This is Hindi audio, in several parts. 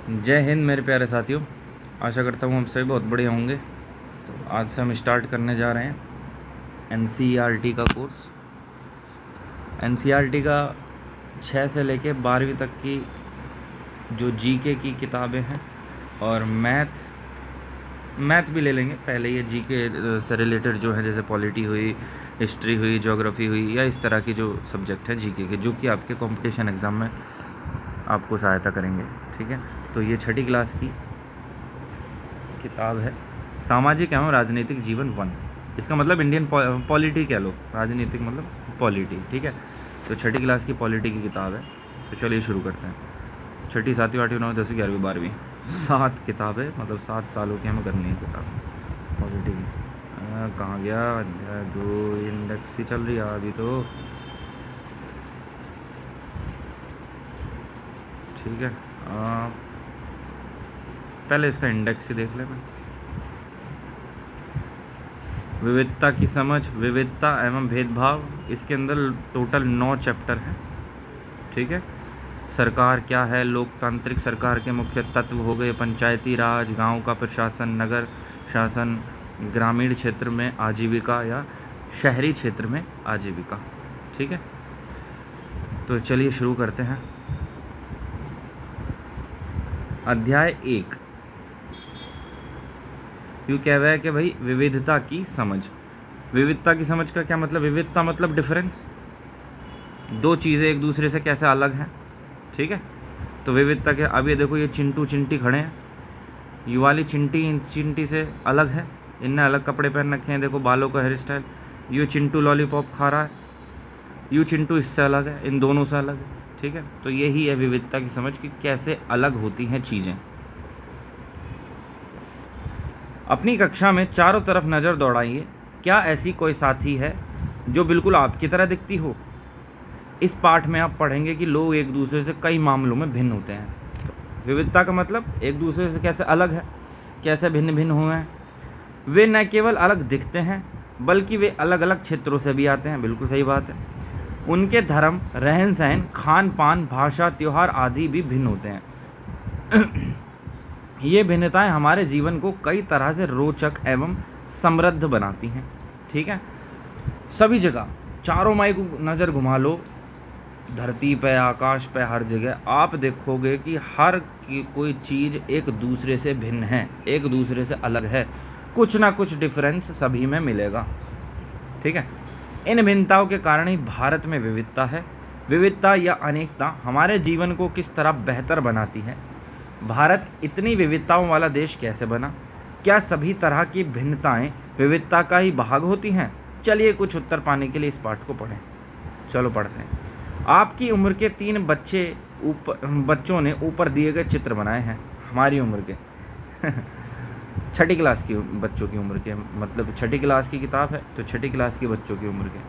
जय हिंद मेरे प्यारे साथियों। आशा करता हूँ हम सभी बहुत बढ़िया होंगे। तो आज से हम स्टार्ट करने जा रहे हैं एनसीईआरटी का कोर्स। एनसीईआरटी का 6 से लेके 12वीं तक की जो जीके की किताबें हैं और मैथ भी ले लेंगे। पहले ये जीके से रिलेटेड जो है, जैसे पॉलिटी हुई, हिस्ट्री हुई, ज्योग्राफी हुई, या इस तरह के जो सब्जेक्ट हैं जीके के, जो कि आपके कंपटीशन एग्ज़ाम में आपको सहायता करेंगे। ठीक है, तो ये 6ठी क्लास की किताब है, सामाजिक एवं राजनीतिक जीवन 1। इसका मतलब इंडियन पॉलिटी कह लो, राजनीतिक मतलब पॉलिटी। ठीक है, तो 6ठी क्लास की पॉलिटी की किताब है। तो चलिए शुरू करते हैं। 6ठी, 7वीं, 8वीं, 9वीं, 10वीं, 11वीं, 12वीं, 7 किताबें, मतलब 7 सालों की हमें करनी है किताब पॉलिटी की। कहाँ गया? दो इंडेक्स ही चल रही है अभी तो। ठीक है, पहले इसका इंडेक्स ही देख लेना। विविधता की समझ, विविधता एवं भेदभाव, इसके अंदर टोटल 9 चैप्टर हैं। ठीक है, सरकार क्या है, लोकतांत्रिक सरकार के मुख्य तत्व हो गए, पंचायती राज, गांव का प्रशासन, नगर शासन, ग्रामीण क्षेत्र में आजीविका या शहरी क्षेत्र में आजीविका। ठीक है, तो चलिए शुरू करते हैं। अध्याय 1 यूँ कह रहा है कि भाई विविधता की समझ। विविधता की समझ का क्या मतलब? विविधता मतलब डिफरेंस, दो चीज़ें एक दूसरे से कैसे अलग हैं। ठीक है, तो विविधता के, अब ये देखो, ये चिंटू चिंटी खड़े हैं, ये वाली चिंटी इन चिंटी से अलग है, इनने अलग कपड़े पहन रखे हैं, देखो बालों का हेयर स्टाइल। ये चिंटू लॉलीपॉप खा रहा है, यू चिंटू इससे अलग है, इन दोनों से अलग है। ठीक है, तो यही है विविधता की समझ कि कैसे अलग होती हैं चीज़ें। अपनी कक्षा में चारों तरफ नज़र दौड़ाइए, क्या ऐसी कोई साथी है जो बिल्कुल आपकी तरह दिखती हो? इस पाठ में आप पढ़ेंगे कि लोग एक दूसरे से कई मामलों में भिन्न होते हैं। तो विविधता का मतलब एक दूसरे से कैसे अलग है, कैसे भिन्न भिन्न हुए हैं। वे न केवल अलग दिखते हैं बल्कि वे अलग अलग क्षेत्रों से भी आते हैं। बिल्कुल सही बात है। उनके धर्म, रहन सहन, खान पान, भाषा, त्यौहार आदि भी भिन्न होते हैं। ये भिन्नताएं हमारे जीवन को कई तरह से रोचक एवं समृद्ध बनाती हैं। ठीक है, सभी जगह चारों माई को नज़र घुमा लो, धरती पे, आकाश पे, हर जगह आप देखोगे कि हर की कोई चीज़ एक दूसरे से भिन्न है, एक दूसरे से अलग है, कुछ ना कुछ डिफरेंस सभी में मिलेगा। ठीक है, इन भिन्नताओं के कारण ही भारत में विविधता है। विविधता या अनेकता हमारे जीवन को किस तरह बेहतर बनाती है? भारत इतनी विविधताओं वाला देश कैसे बना? क्या सभी तरह की भिन्नताएं विविधता का ही भाग होती हैं? चलिए कुछ उत्तर पाने के लिए इस पाठ को पढ़ें। चलो पढ़ते हैं। आपकी उम्र के 3 बच्चों ने ऊपर दिए गए चित्र बनाए हैं। हमारी उम्र के 6ठी क्लास की बच्चों की उम्र के, मतलब 6ठी क्लास की किताब है तो 6ठी क्लास की बच्चों की उम्र के।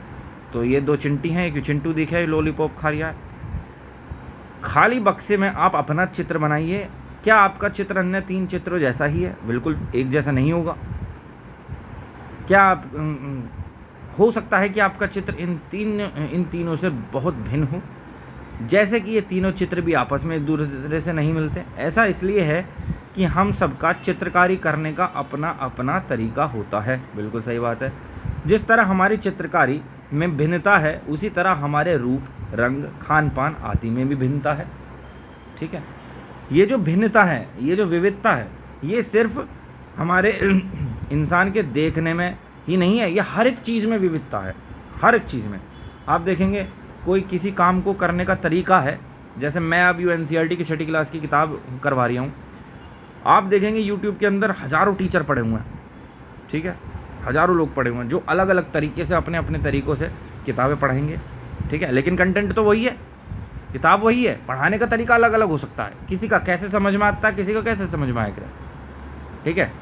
तो ये 2 चिंटी हैं, एक चिंटू दिखा है लॉलीपॉप खा रहा है। खाली बक्से में आप अपना चित्र बनाइए। क्या आपका चित्र अन्य 3 चित्रों जैसा ही है? बिल्कुल एक जैसा नहीं होगा। क्या आप हो सकता है कि आपका चित्र इन तीनों से बहुत भिन्न हो, जैसे कि ये तीनों चित्र भी आपस में एक दूसरे से नहीं मिलते। ऐसा इसलिए है कि हम सबका चित्रकारी करने का अपना अपना तरीका होता है। बिल्कुल सही बात है। जिस तरह हमारी चित्रकारी में भिन्नता है, उसी तरह हमारे रूप, रंग, खान पान आदि में भी भिन्नता है। ठीक है, ये जो भिन्नता है, ये जो विविधता है, ये सिर्फ हमारे इंसान के देखने में ही नहीं है, ये हर एक चीज़ में विविधता है। हर एक चीज़ में आप देखेंगे कोई किसी काम को करने का तरीका है। जैसे मैं अब एनसीईआरटी की 6ठी क्लास की किताब करवा रही हूँ, आप देखेंगे यूट्यूब के अंदर हज़ारों टीचर पढ़े हुए हैं। ठीक है, हज़ारों लोग पढ़े हुए हैं जो अलग अलग तरीके से अपने अपने तरीक़ों से किताबें पढ़ाएंगे। ठीक है, लेकिन कंटेंट तो वही है, किताब वही है, पढ़ाने का तरीका अलग अलग हो सकता है। किसी का कैसे समझ में आता है, किसी का कैसे समझ में आएगा। ठीक है,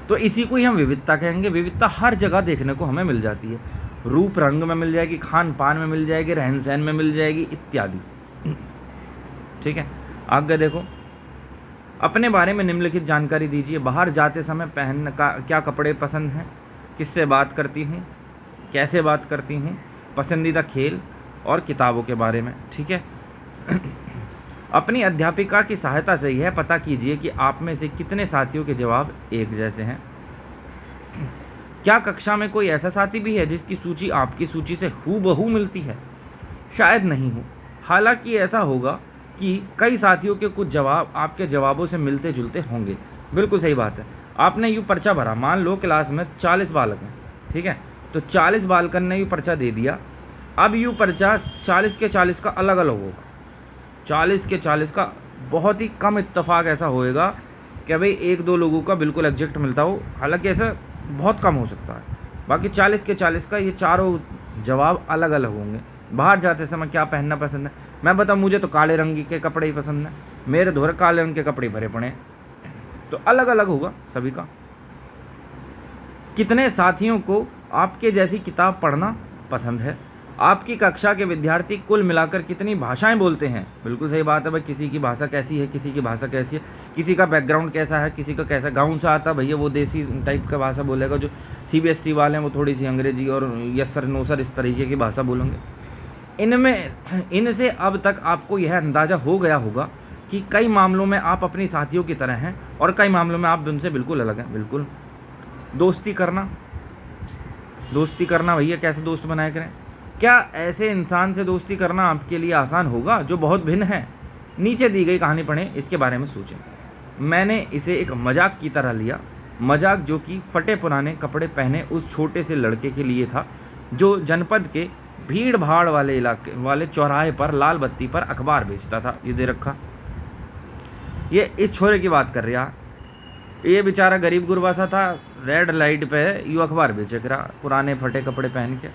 तो इसी को ही हम विविधता कहेंगे। विविधता हर जगह देखने को हमें मिल जाती है। रूप रंग में मिल जाएगी, खान पान में मिल जाएगी, रहन सहन में मिल जाएगी, इत्यादि। ठीक है, आगे देखो। अपने बारे में निम्नलिखित जानकारी दीजिए। बाहर जाते समय पहनने का क्या कपड़े पसंद हैं? किससे बात करती हूँ? कैसे बात करती हूँ? पसंदीदा खेल और किताबों के बारे में। ठीक है, अपनी अध्यापिका की सहायता से यह पता कीजिए कि आप में से कितने साथियों के जवाब एक जैसे हैं। क्या कक्षा में कोई ऐसा साथी भी है जिसकी सूची आपकी सूची से हूबहू मिलती है? शायद नहीं हो। हालांकि ऐसा होगा कि कई साथियों के कुछ जवाब आपके जवाबों से मिलते जुलते होंगे। बिल्कुल सही बात है। आपने यूँ पर्चा भरा, मान लो क्लास में 40 बालक हैं, ठीक है, तो 40 बालकन ने यूँ पर्चा दे दिया। अब यूँ पर्चा 40 के 40 का अलग अलग होगा। 40 के 40 का बहुत ही कम इत्तेफाक ऐसा होएगा कि भाई एक दो लोगों का बिल्कुल एग्जैक्ट मिलता हो, हालांकि ऐसा बहुत कम हो सकता है। बाकी 40 के 40 का ये चारों जवाब अलग अलग होंगे। बाहर जाते समय क्या पहनना पसंद है? मैं बताऊँ, मुझे तो काले रंग के कपड़े ही पसंद है, मेरे धोरे काले रंग के कपड़े भरे पड़े हैं। तो अलग अलग होगा सभी का। कितने साथियों को आपके जैसी किताब पढ़ना पसंद है? आपकी कक्षा के विद्यार्थी कुल मिलाकर कितनी भाषाएं बोलते हैं? बिल्कुल सही बात है भाई। किसी की भाषा कैसी है, किसी की भाषा कैसी है, किसी का बैकग्राउंड कैसा है, किसी का कैसा गाँव से आता भैया वो देसी टाइप का भाषा बोलेगा। जो CBSE वाले हैं वो थोड़ी सी अंग्रेजी और यस सर नो सर इस तरीके की भाषा बोलेंगे। इनसे अब तक आपको यह अंदाज़ा हो गया होगा कि कई मामलों में आप अपनी साथियों की तरह हैं और कई मामलों में आप उनसे बिल्कुल अलग हैं। बिल्कुल। दोस्ती करना भैया, कैसे दोस्त बनाया करें? क्या ऐसे इंसान से दोस्ती करना आपके लिए आसान होगा जो बहुत भिन्न है? नीचे दी गई कहानी पढ़ें, इसके बारे में सोचें। मैंने इसे एक मजाक की तरह लिया, मजाक जो कि फटे पुराने कपड़े पहने उस छोटे से लड़के के लिए था जो जनपद के भीड़ भाड़ वाले इलाके वाले चौराहे पर लाल बत्ती पर अखबार बेचता था। ये दे रखा, ये इस छोरे की बात कर रहा। ये बेचारा गरीब गुरबा सा था, रेड लाइट पे यू अखबार बेचे करा पुराने फटे कपड़े पहन के।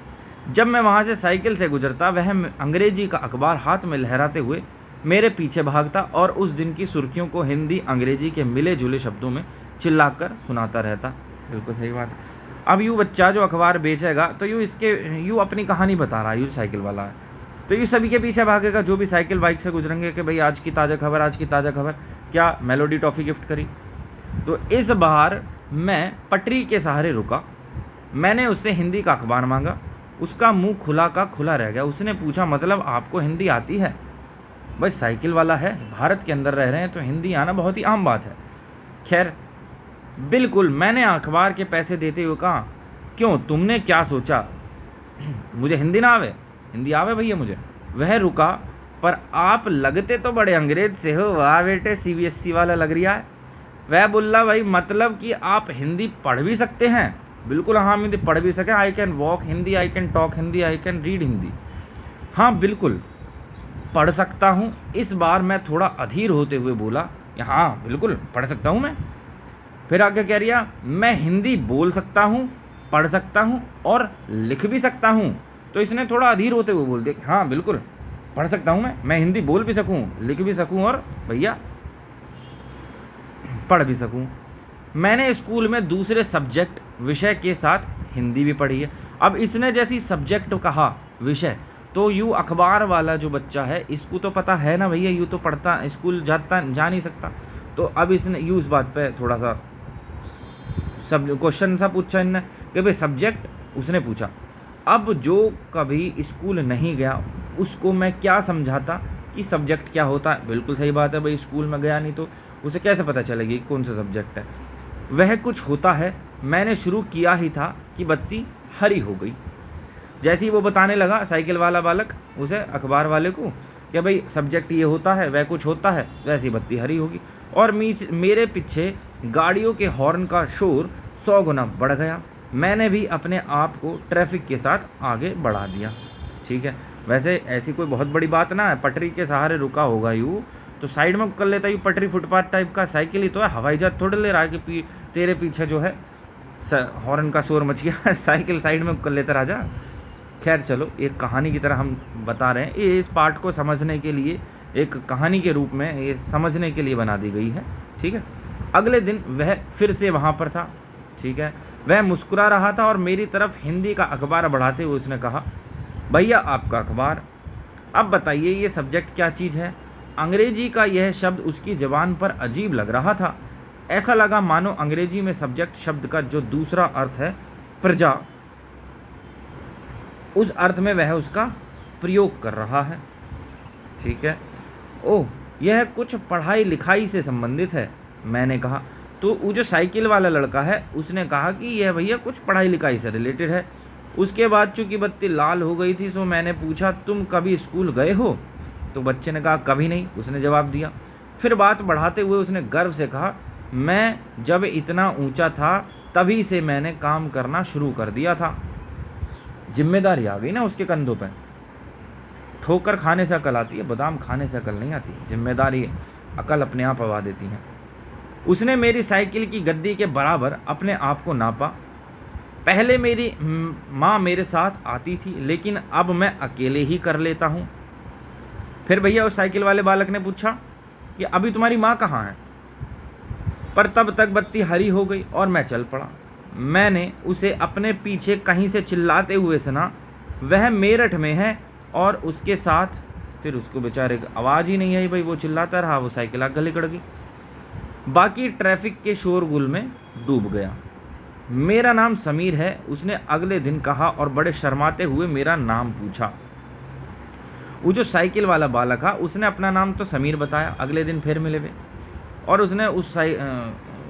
जब मैं वहाँ से साइकिल से गुजरता वह अंग्रेजी का अखबार हाथ में लहराते हुए मेरे पीछे भागता और उस दिन की सुर्खियों को हिंदी अंग्रेजी के मिले जुले शब्दों में चिल्लाकर सुनाता रहता। बिल्कुल सही बात है। अब यूँ बच्चा जो अखबार बेचेगा तो यूँ अपनी कहानी बता रहा है, यूँ साइकिल वाला है, तो यूँ सभी के पीछे भागेगा जो भी साइकिल बाइक से गुजरेंगे कि भाई आज की ताज़ा खबर, आज की ताज़ा खबर, क्या मेलोडी टॉफ़ी गिफ्ट करी। तो इस बार मैं पटरी के सहारे रुका। मैंने उससे हिंदी का अखबार मांगा। उसका मुंह खुला का खुला रह गया। उसने पूछा, मतलब आपको हिंदी आती है? भाई साइकिल वाला है, भारत के अंदर रह रहे हैं तो हिंदी आना बहुत ही आम बात है। खैर बिल्कुल, मैंने अखबार के पैसे देते हुए कहा, क्यों तुमने क्या सोचा मुझे हिंदी ना आवे? हिंदी आवे भैया मुझे। वह रुका, पर आप लगते तो बड़े अंग्रेज से हो। वाह बेटे, CBSE वाला लग रहा है। वह बोला, भाई मतलब कि आप हिंदी पढ़ भी सकते हैं? बिल्कुल हाँ, हिंदी पढ़ भी सके। I can walk Hindi, I can talk Hindi, I can read Hindi. हाँ बिल्कुल पढ़ सकता हूँ। इस बार मैं थोड़ा अधीर होते हुए बोला, हाँ बिल्कुल पढ़ सकता हूँ मैं। फिर आगे कह रिया, मैं हिंदी बोल सकता हूँ, पढ़ सकता हूँ और लिख भी सकता हूँ। तो इसने थोड़ा अधीर होते हुए बोल दिया, हाँ बिल्कुल पढ़ सकता हूँ मैं हिंदी बोल भी सकूँ, लिख भी सकूँ और भैया पढ़ भी सकूँ। मैंने स्कूल में दूसरे सब्जेक्ट विषय के साथ हिंदी भी पढ़ी है। अब इसने जैसी सब्जेक्ट कहा विषय, तो यूँ अखबार वाला जो बच्चा है इसको तो पता है ना भैया, यूँ तो पढ़ता स्कूल जा नहीं सकता। तो अब इसने यूँ इस बात पे थोड़ा सा सब क्वेश्चन सा पूछा इनने कि भाई सब्जेक्ट उसने पूछा। अब जो कभी स्कूल नहीं गया उसको मैं क्या समझाता कि सब्जेक्ट क्या होता है। बिल्कुल सही बात है भाई, स्कूल में गया नहीं तो उसे कैसे पता चलेगी कौन सा सब्जेक्ट है। वह कुछ होता है, मैंने शुरू किया ही था कि बत्ती हरी हो गई। जैसे ही वो बताने लगा साइकिल वाला बालक उसे अखबार वाले को कि भाई सब्जेक्ट ये होता है, वह कुछ होता है, वैसी बत्ती हरी होगी। और मेरे पीछे गाड़ियों के हॉर्न का शोर 100 गुना बढ़ गया। मैंने भी अपने आप को ट्रैफिक के साथ आगे बढ़ा दिया। ठीक है, वैसे ऐसी कोई बहुत बड़ी बात ना है, पटरी के सहारे रुका होगा यूँ तो साइड में कर लेता, यूँ पटरी फुटपाथ टाइप का साइकिल ही तो है, हवाई जहाज थोड़े ले रहा है कि तेरे पीछे जो है हॉर्न का शोर मच गया साइकिल साइड में कर लेता राजा। खैर चलो, एक कहानी की तरह हम बता रहे हैं, ये इस पार्ट को समझने के लिए एक कहानी के रूप में ये समझने के लिए बना दी गई है। ठीक है, अगले दिन वह फिर से वहाँ पर था। ठीक है, वह मुस्कुरा रहा था और मेरी तरफ हिंदी का अखबार बढ़ाते हुए उसने कहा, भैया आपका अखबार। अब बताइए ये सब्जेक्ट क्या चीज़ है। अंग्रेजी का यह शब्द उसकी ज़बान पर अजीब लग रहा था। ऐसा लगा मानो अंग्रेजी में सब्जेक्ट शब्द का जो दूसरा अर्थ है प्रजा, उस अर्थ में वह उसका प्रयोग कर रहा है। ठीक है, ओह यह कुछ पढ़ाई लिखाई से संबंधित है। मैंने कहा। तो वो जो साइकिल वाला लड़का है उसने कहा कि यह भैया कुछ पढ़ाई लिखाई से रिलेटेड है। उसके बाद चूंकि बत्ती लाल हो गई थी, सो मैंने पूछा तुम कभी स्कूल गए हो? तो बच्चे ने कहा कभी नहीं, उसने जवाब दिया। फिर बात बढ़ाते हुए उसने गर्व से कहा, मैं जब इतना ऊंचा था तभी से मैंने काम करना शुरू कर दिया था। जिम्मेदारी आ गई ना उसके कंधों पर। ठोकर खाने से अकल आती है, बादाम खाने से अकल नहीं आती। जिम्मेदारी अकल अपने आप आवा देती है। उसने मेरी साइकिल की गद्दी के बराबर अपने आप को नापा। पहले मेरी माँ मेरे साथ आती थी, लेकिन अब मैं अकेले ही कर लेता हूँ। फिर भैया उस साइकिल वाले बालक ने पूछा कि अभी तुम्हारी माँ कहाँ है? पर तब तक बत्ती हरी हो गई और मैं चल पड़ा। मैंने उसे अपने पीछे कहीं से चिल्लाते हुए सुना, वह मेरठ में है। और उसके साथ फिर उसको बेचारे को आवाज़ ही नहीं आई भाई, वो चिल्लाता रहा, वो साइकिल आगे निकल गई। बाकी ट्रैफिक के शोरगुल में डूब गया। मेरा नाम समीर है, उसने अगले दिन कहा और बड़े शर्माते हुए मेरा नाम पूछा। वो जो साइकिल वाला बालक था उसने अपना नाम तो समीर बताया। अगले दिन फिर मिले वे और उसने उस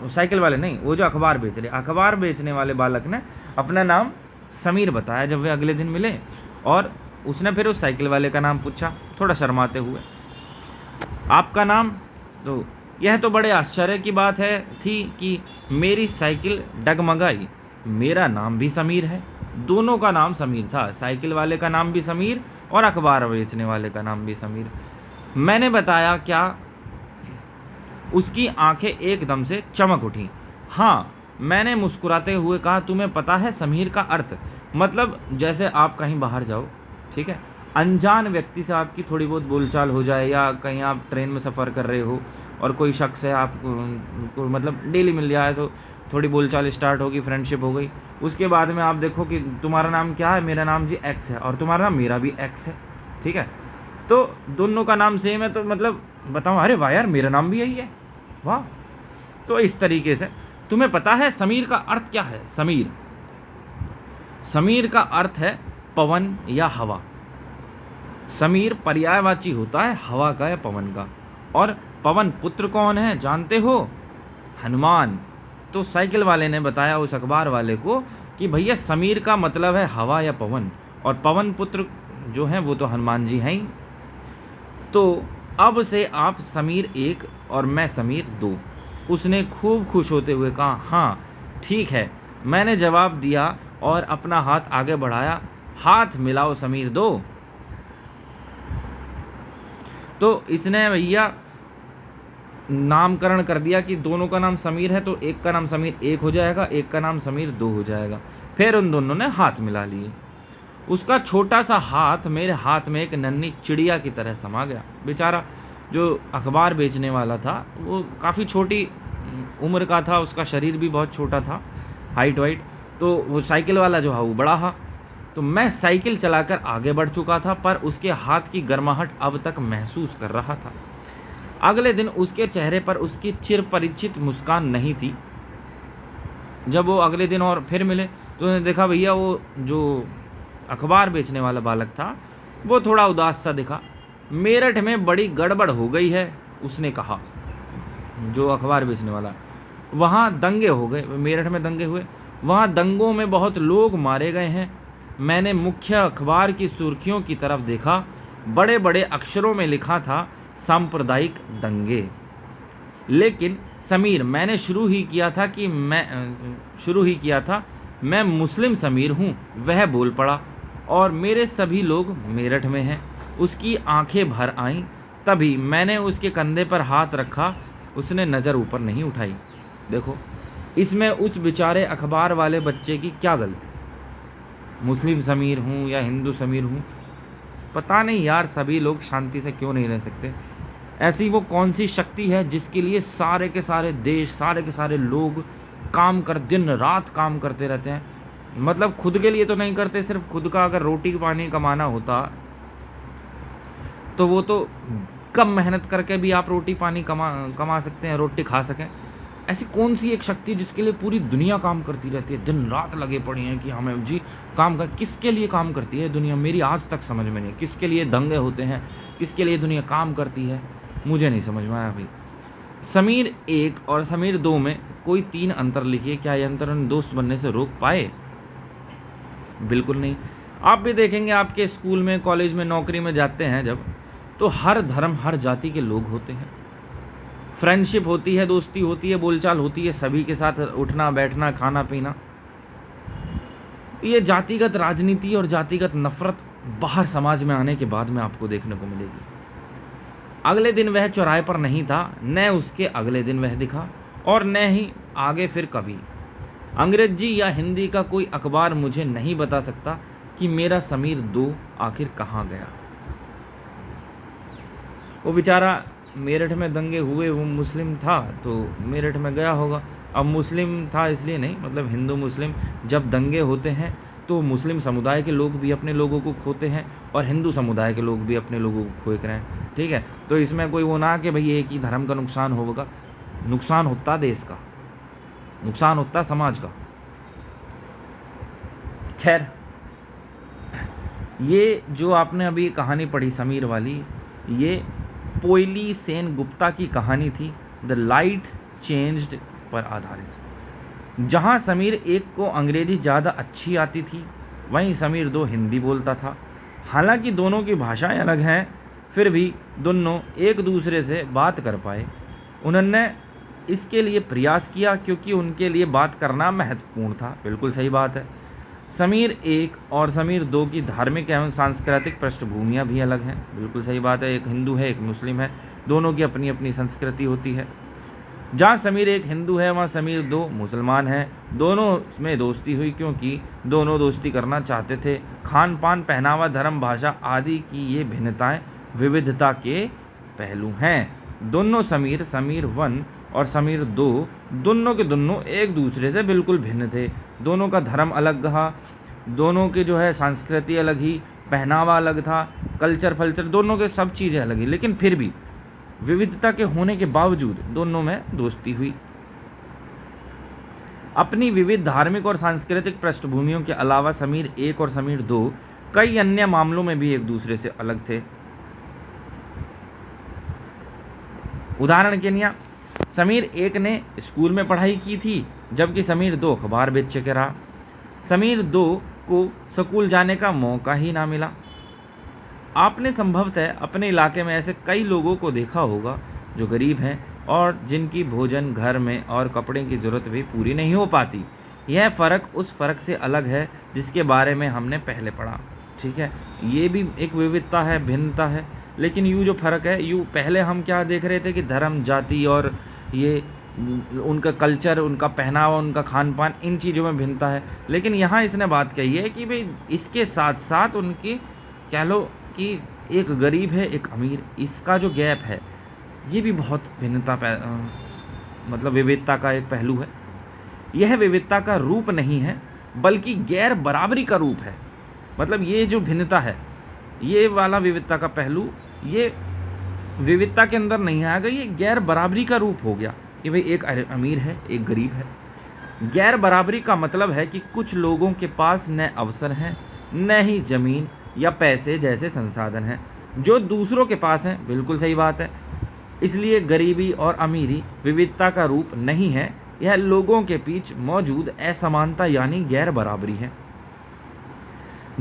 साइकिल वाले नहीं, वो जो अखबार बेचने वाले बालक ने अपना नाम समीर बताया जब वे अगले दिन मिले। और उसने फिर उस साइकिल वाले का नाम पूछा थोड़ा शर्माते हुए, आपका नाम? तो यह तो बड़े आश्चर्य की बात थी कि मेरी साइकिल डगमगाई। मेरा नाम भी समीर है। दोनों का नाम समीर था, साइकिल वाले का नाम भी समीर और अखबार बेचने वाले का नाम भी समीर। मैंने बताया क्या? उसकी आंखें एकदम से चमक उठी। हाँ, मैंने मुस्कुराते हुए कहा, तुम्हें पता है समीर का अर्थ? मतलब जैसे आप कहीं बाहर जाओ, ठीक है, अनजान व्यक्ति से आपकी थोड़ी बहुत बोलचाल हो जाए, या कहीं आप ट्रेन में सफ़र कर रहे हो और कोई शख्स है आपको मतलब डेली मिल जाए, तो थोड़ी बोलचाल स्टार्ट होगी, फ्रेंडशिप हो गई। उसके बाद में आप देखो कि तुम्हारा नाम क्या है? मेरा नाम जी एक्स है, और तुम्हारा नाम? मेरा भी एक्स है, ठीक है। तो दोनों का नाम सेम है, तो मतलब बताओ, अरे वाह यार, मेरा नाम भी यही है, वाह। तो इस तरीके से तुम्हें पता है समीर का अर्थ क्या है? समीर का अर्थ है पवन या हवा। समीर पर्यायवाची होता है हवा का या पवन का। और पवन पुत्र कौन है जानते हो? हनुमान। तो साइकिल वाले ने बताया उस अखबार वाले को कि भैया समीर का मतलब है हवा या पवन, और पवन पुत्र जो हैं वो तो हनुमान जी हैं ही। तो अब से आप समीर 1 और मैं समीर 2। उसने खूब खुश होते हुए कहा, हाँ ठीक है। मैंने जवाब दिया और अपना हाथ आगे बढ़ाया, हाथ मिलाओ समीर 2। तो इसने भैया नामकरण कर दिया कि दोनों का नाम समीर है, तो एक का नाम समीर 1 हो जाएगा, एक का नाम समीर 2 हो जाएगा। फिर उन दोनों ने हाथ मिला लिए। उसका छोटा सा हाथ मेरे हाथ में एक नन्ही चिड़िया की तरह समा गया। बेचारा जो अखबार बेचने वाला था वो काफ़ी छोटी उम्र का था, उसका शरीर भी बहुत छोटा था, हाइट वाइट। तो वो साइकिल वाला जो है वो बड़ा था। तो मैं साइकिल चलाकर आगे बढ़ चुका था, पर उसके हाथ की गर्माहट अब तक महसूस कर रहा था। अगले दिन उसके चेहरे पर उसकी चिर परिचित मुस्कान नहीं थी। जब वो अगले दिन और फिर मिले तो उन्होंने देखा भैया वो जो अखबार बेचने वाला बालक था वो थोड़ा उदास सा दिखा। मेरठ में बड़ी गड़बड़ हो गई है, उसने कहा। जो अखबार बेचने वाला, वहाँ दंगे हो गए, मेरठ में दंगे हुए, वहाँ दंगों में बहुत लोग मारे गए हैं। मैंने मुख्य अखबार की सुर्खियों की तरफ देखा, बड़े बड़े अक्षरों में लिखा था सांप्रदायिक दंगे। लेकिन समीर, मैंने शुरू ही किया था मैं मुस्लिम समीर हूँ, वह बोल पड़ा, और मेरे सभी लोग मेरठ में हैं। उसकी आंखें भर आईं। तभी मैंने उसके कंधे पर हाथ रखा, उसने नज़र ऊपर नहीं उठाई। देखो, इसमें उस बेचारे अखबार वाले बच्चे की क्या गलती? मुस्लिम समीर हूँ या हिंदू समीर हूँ, पता नहीं यार, सभी लोग शांति से क्यों नहीं रह सकते? ऐसी वो कौन सी शक्ति है जिसके लिए सारे के सारे देश, सारे के सारे लोग दिन रात काम करते रहते हैं? मतलब खुद के लिए तो नहीं करते, सिर्फ खुद का अगर रोटी पानी कमाना होता तो वो तो कम मेहनत करके भी आप रोटी पानी कमा सकते हैं, रोटी खा सकें। ऐसी कौन सी एक शक्ति जिसके लिए पूरी दुनिया काम करती रहती है, दिन रात लगे पड़े हैं कि हमें जी काम कर? किसके लिए काम करती है दुनिया? मेरी आज तक समझ में नहीं, किसके लिए दंगे होते हैं, किसके लिए दुनिया काम करती है? मुझे नहीं समझ में आया भाई। समीर 1 और समीर 2 में कोई 3 अंतर लिखिए, क्या ये अंतर उन्हें दोस्त बनने से रोक पाए? बिल्कुल नहीं। आप भी देखेंगे आपके स्कूल में, कॉलेज में, नौकरी में जाते हैं जब, तो हर धर्म हर जाति के लोग होते हैं, फ्रेंडशिप होती है, दोस्ती होती है, बोलचाल होती है, सभी के साथ उठना बैठना खाना पीना। ये जातिगत राजनीति और जातिगत नफरत बाहर समाज में आने के बाद में आपको देखने को मिलेगी। अगले दिन वह चौराहे पर नहीं था, न उसके अगले दिन वह दिखा, और न ही आगे फिर कभी। अंग्रेजी या हिंदी का कोई अखबार मुझे नहीं बता सकता कि मेरा समीर 2 आखिर कहाँ गया। वो बेचारा मेरठ में दंगे हुए, वो मुस्लिम था तो मेरठ में गया होगा। अब मुस्लिम था इसलिए नहीं, मतलब हिंदू मुस्लिम जब दंगे होते हैं तो मुस्लिम समुदाय के लोग भी अपने लोगों को खोते हैं और हिंदू समुदाय के लोग भी अपने लोगों को खोए रहे हैं। ठीक है, तो इसमें कोई वो ना कि भाई एक ही धर्म का नुकसान होगा, नुकसान होता देश का, नुकसान होता समाज का। खैर, ये जो आपने अभी कहानी पढ़ी समीर वाली, ये पोयली सेन गुप्ता की कहानी थी, द लाइट चेंज्ड पर आधारित। जहाँ समीर 1 को अंग्रेजी ज़्यादा अच्छी आती थी, वहीं समीर 2 हिंदी बोलता था। हालांकि दोनों की भाषाएं अलग हैं, फिर भी दोनों एक दूसरे से बात कर पाए। उन्होंने इसके लिए प्रयास किया क्योंकि उनके लिए बात करना महत्वपूर्ण था। बिल्कुल सही बात है। समीर 1 और समीर 2 की धार्मिक एवं सांस्कृतिक पृष्ठभूमियाँ भी अलग हैं। बिल्कुल सही बात है, एक हिंदू है एक मुस्लिम है, दोनों की अपनी अपनी संस्कृति होती है। जहाँ समीर 1 हिंदू है वहाँ समीर 2 मुसलमान है। दोनों में दोस्ती हुई क्योंकि दोनों दोस्ती करना चाहते थे। खान पान, पहनावा, धर्म, भाषा आदि की ये भिन्नताएं विविधता के पहलू हैं। दोनों समीर 1 और समीर 2 दोनों के दोनों एक दूसरे से बिल्कुल भिन्न थे। दोनों का धर्म अलग था, दोनों के जो है संस्कृति अलग ही, पहनावा अलग था, कल्चर फल्चर दोनों के सब चीज़ें अलग ही, लेकिन फिर भी विविधता के होने के बावजूद दोनों में दोस्ती हुई। अपनी विविध धार्मिक और सांस्कृतिक पृष्ठभूमियों के अलावा समीर 1 और समीर 2 कई अन्य मामलों में भी एक दूसरे से अलग थे। उदाहरण के लिए समीर 1 ने स्कूल में पढ़ाई की थी, जबकि समीर 2 अखबार बेच के रहा। समीर 2 को स्कूल जाने का मौका ही ना मिला। आपने संभवतः अपने इलाके में ऐसे कई लोगों को देखा होगा जो गरीब हैं और जिनकी भोजन, घर में और कपड़े की ज़रूरत भी पूरी नहीं हो पाती। यह फ़र्क उस फ़र्क से अलग है जिसके बारे में हमने पहले पढ़ा। ठीक है, ये भी एक विविधता है, भिन्नता है, लेकिन यूँ जो फ़र्क है, यूँ पहले हम क्या देख रहे थे कि धर्म, जाति और ये उनका कल्चर, उनका पहनावा, उनका खान पान, इन चीज़ों में भिन्नता है। लेकिन यहाँ इसने बात कही है कि भाई इसके साथ साथ उनकी कह लो कि एक गरीब है एक अमीर, इसका जो गैप है ये भी बहुत भिन्नता मतलब विविधता का एक पहलू है। यह विविधता का रूप नहीं है बल्कि गैर बराबरी का रूप है। मतलब ये जो भिन्नता है, ये वाला विविधता का पहलू, ये विविधता के अंदर नहीं आएगा, ये गैर बराबरी का रूप हो गया कि भाई एक अमीर है एक गरीब है। गैर बराबरी का मतलब है कि कुछ लोगों के पास न अवसर हैं, न ही ज़मीन या पैसे जैसे संसाधन हैं जो दूसरों के पास हैं। बिल्कुल सही बात है। इसलिए गरीबी और अमीरी विविधता का रूप नहीं है, यह लोगों के बीच मौजूद असमानता यानी गैर बराबरी है।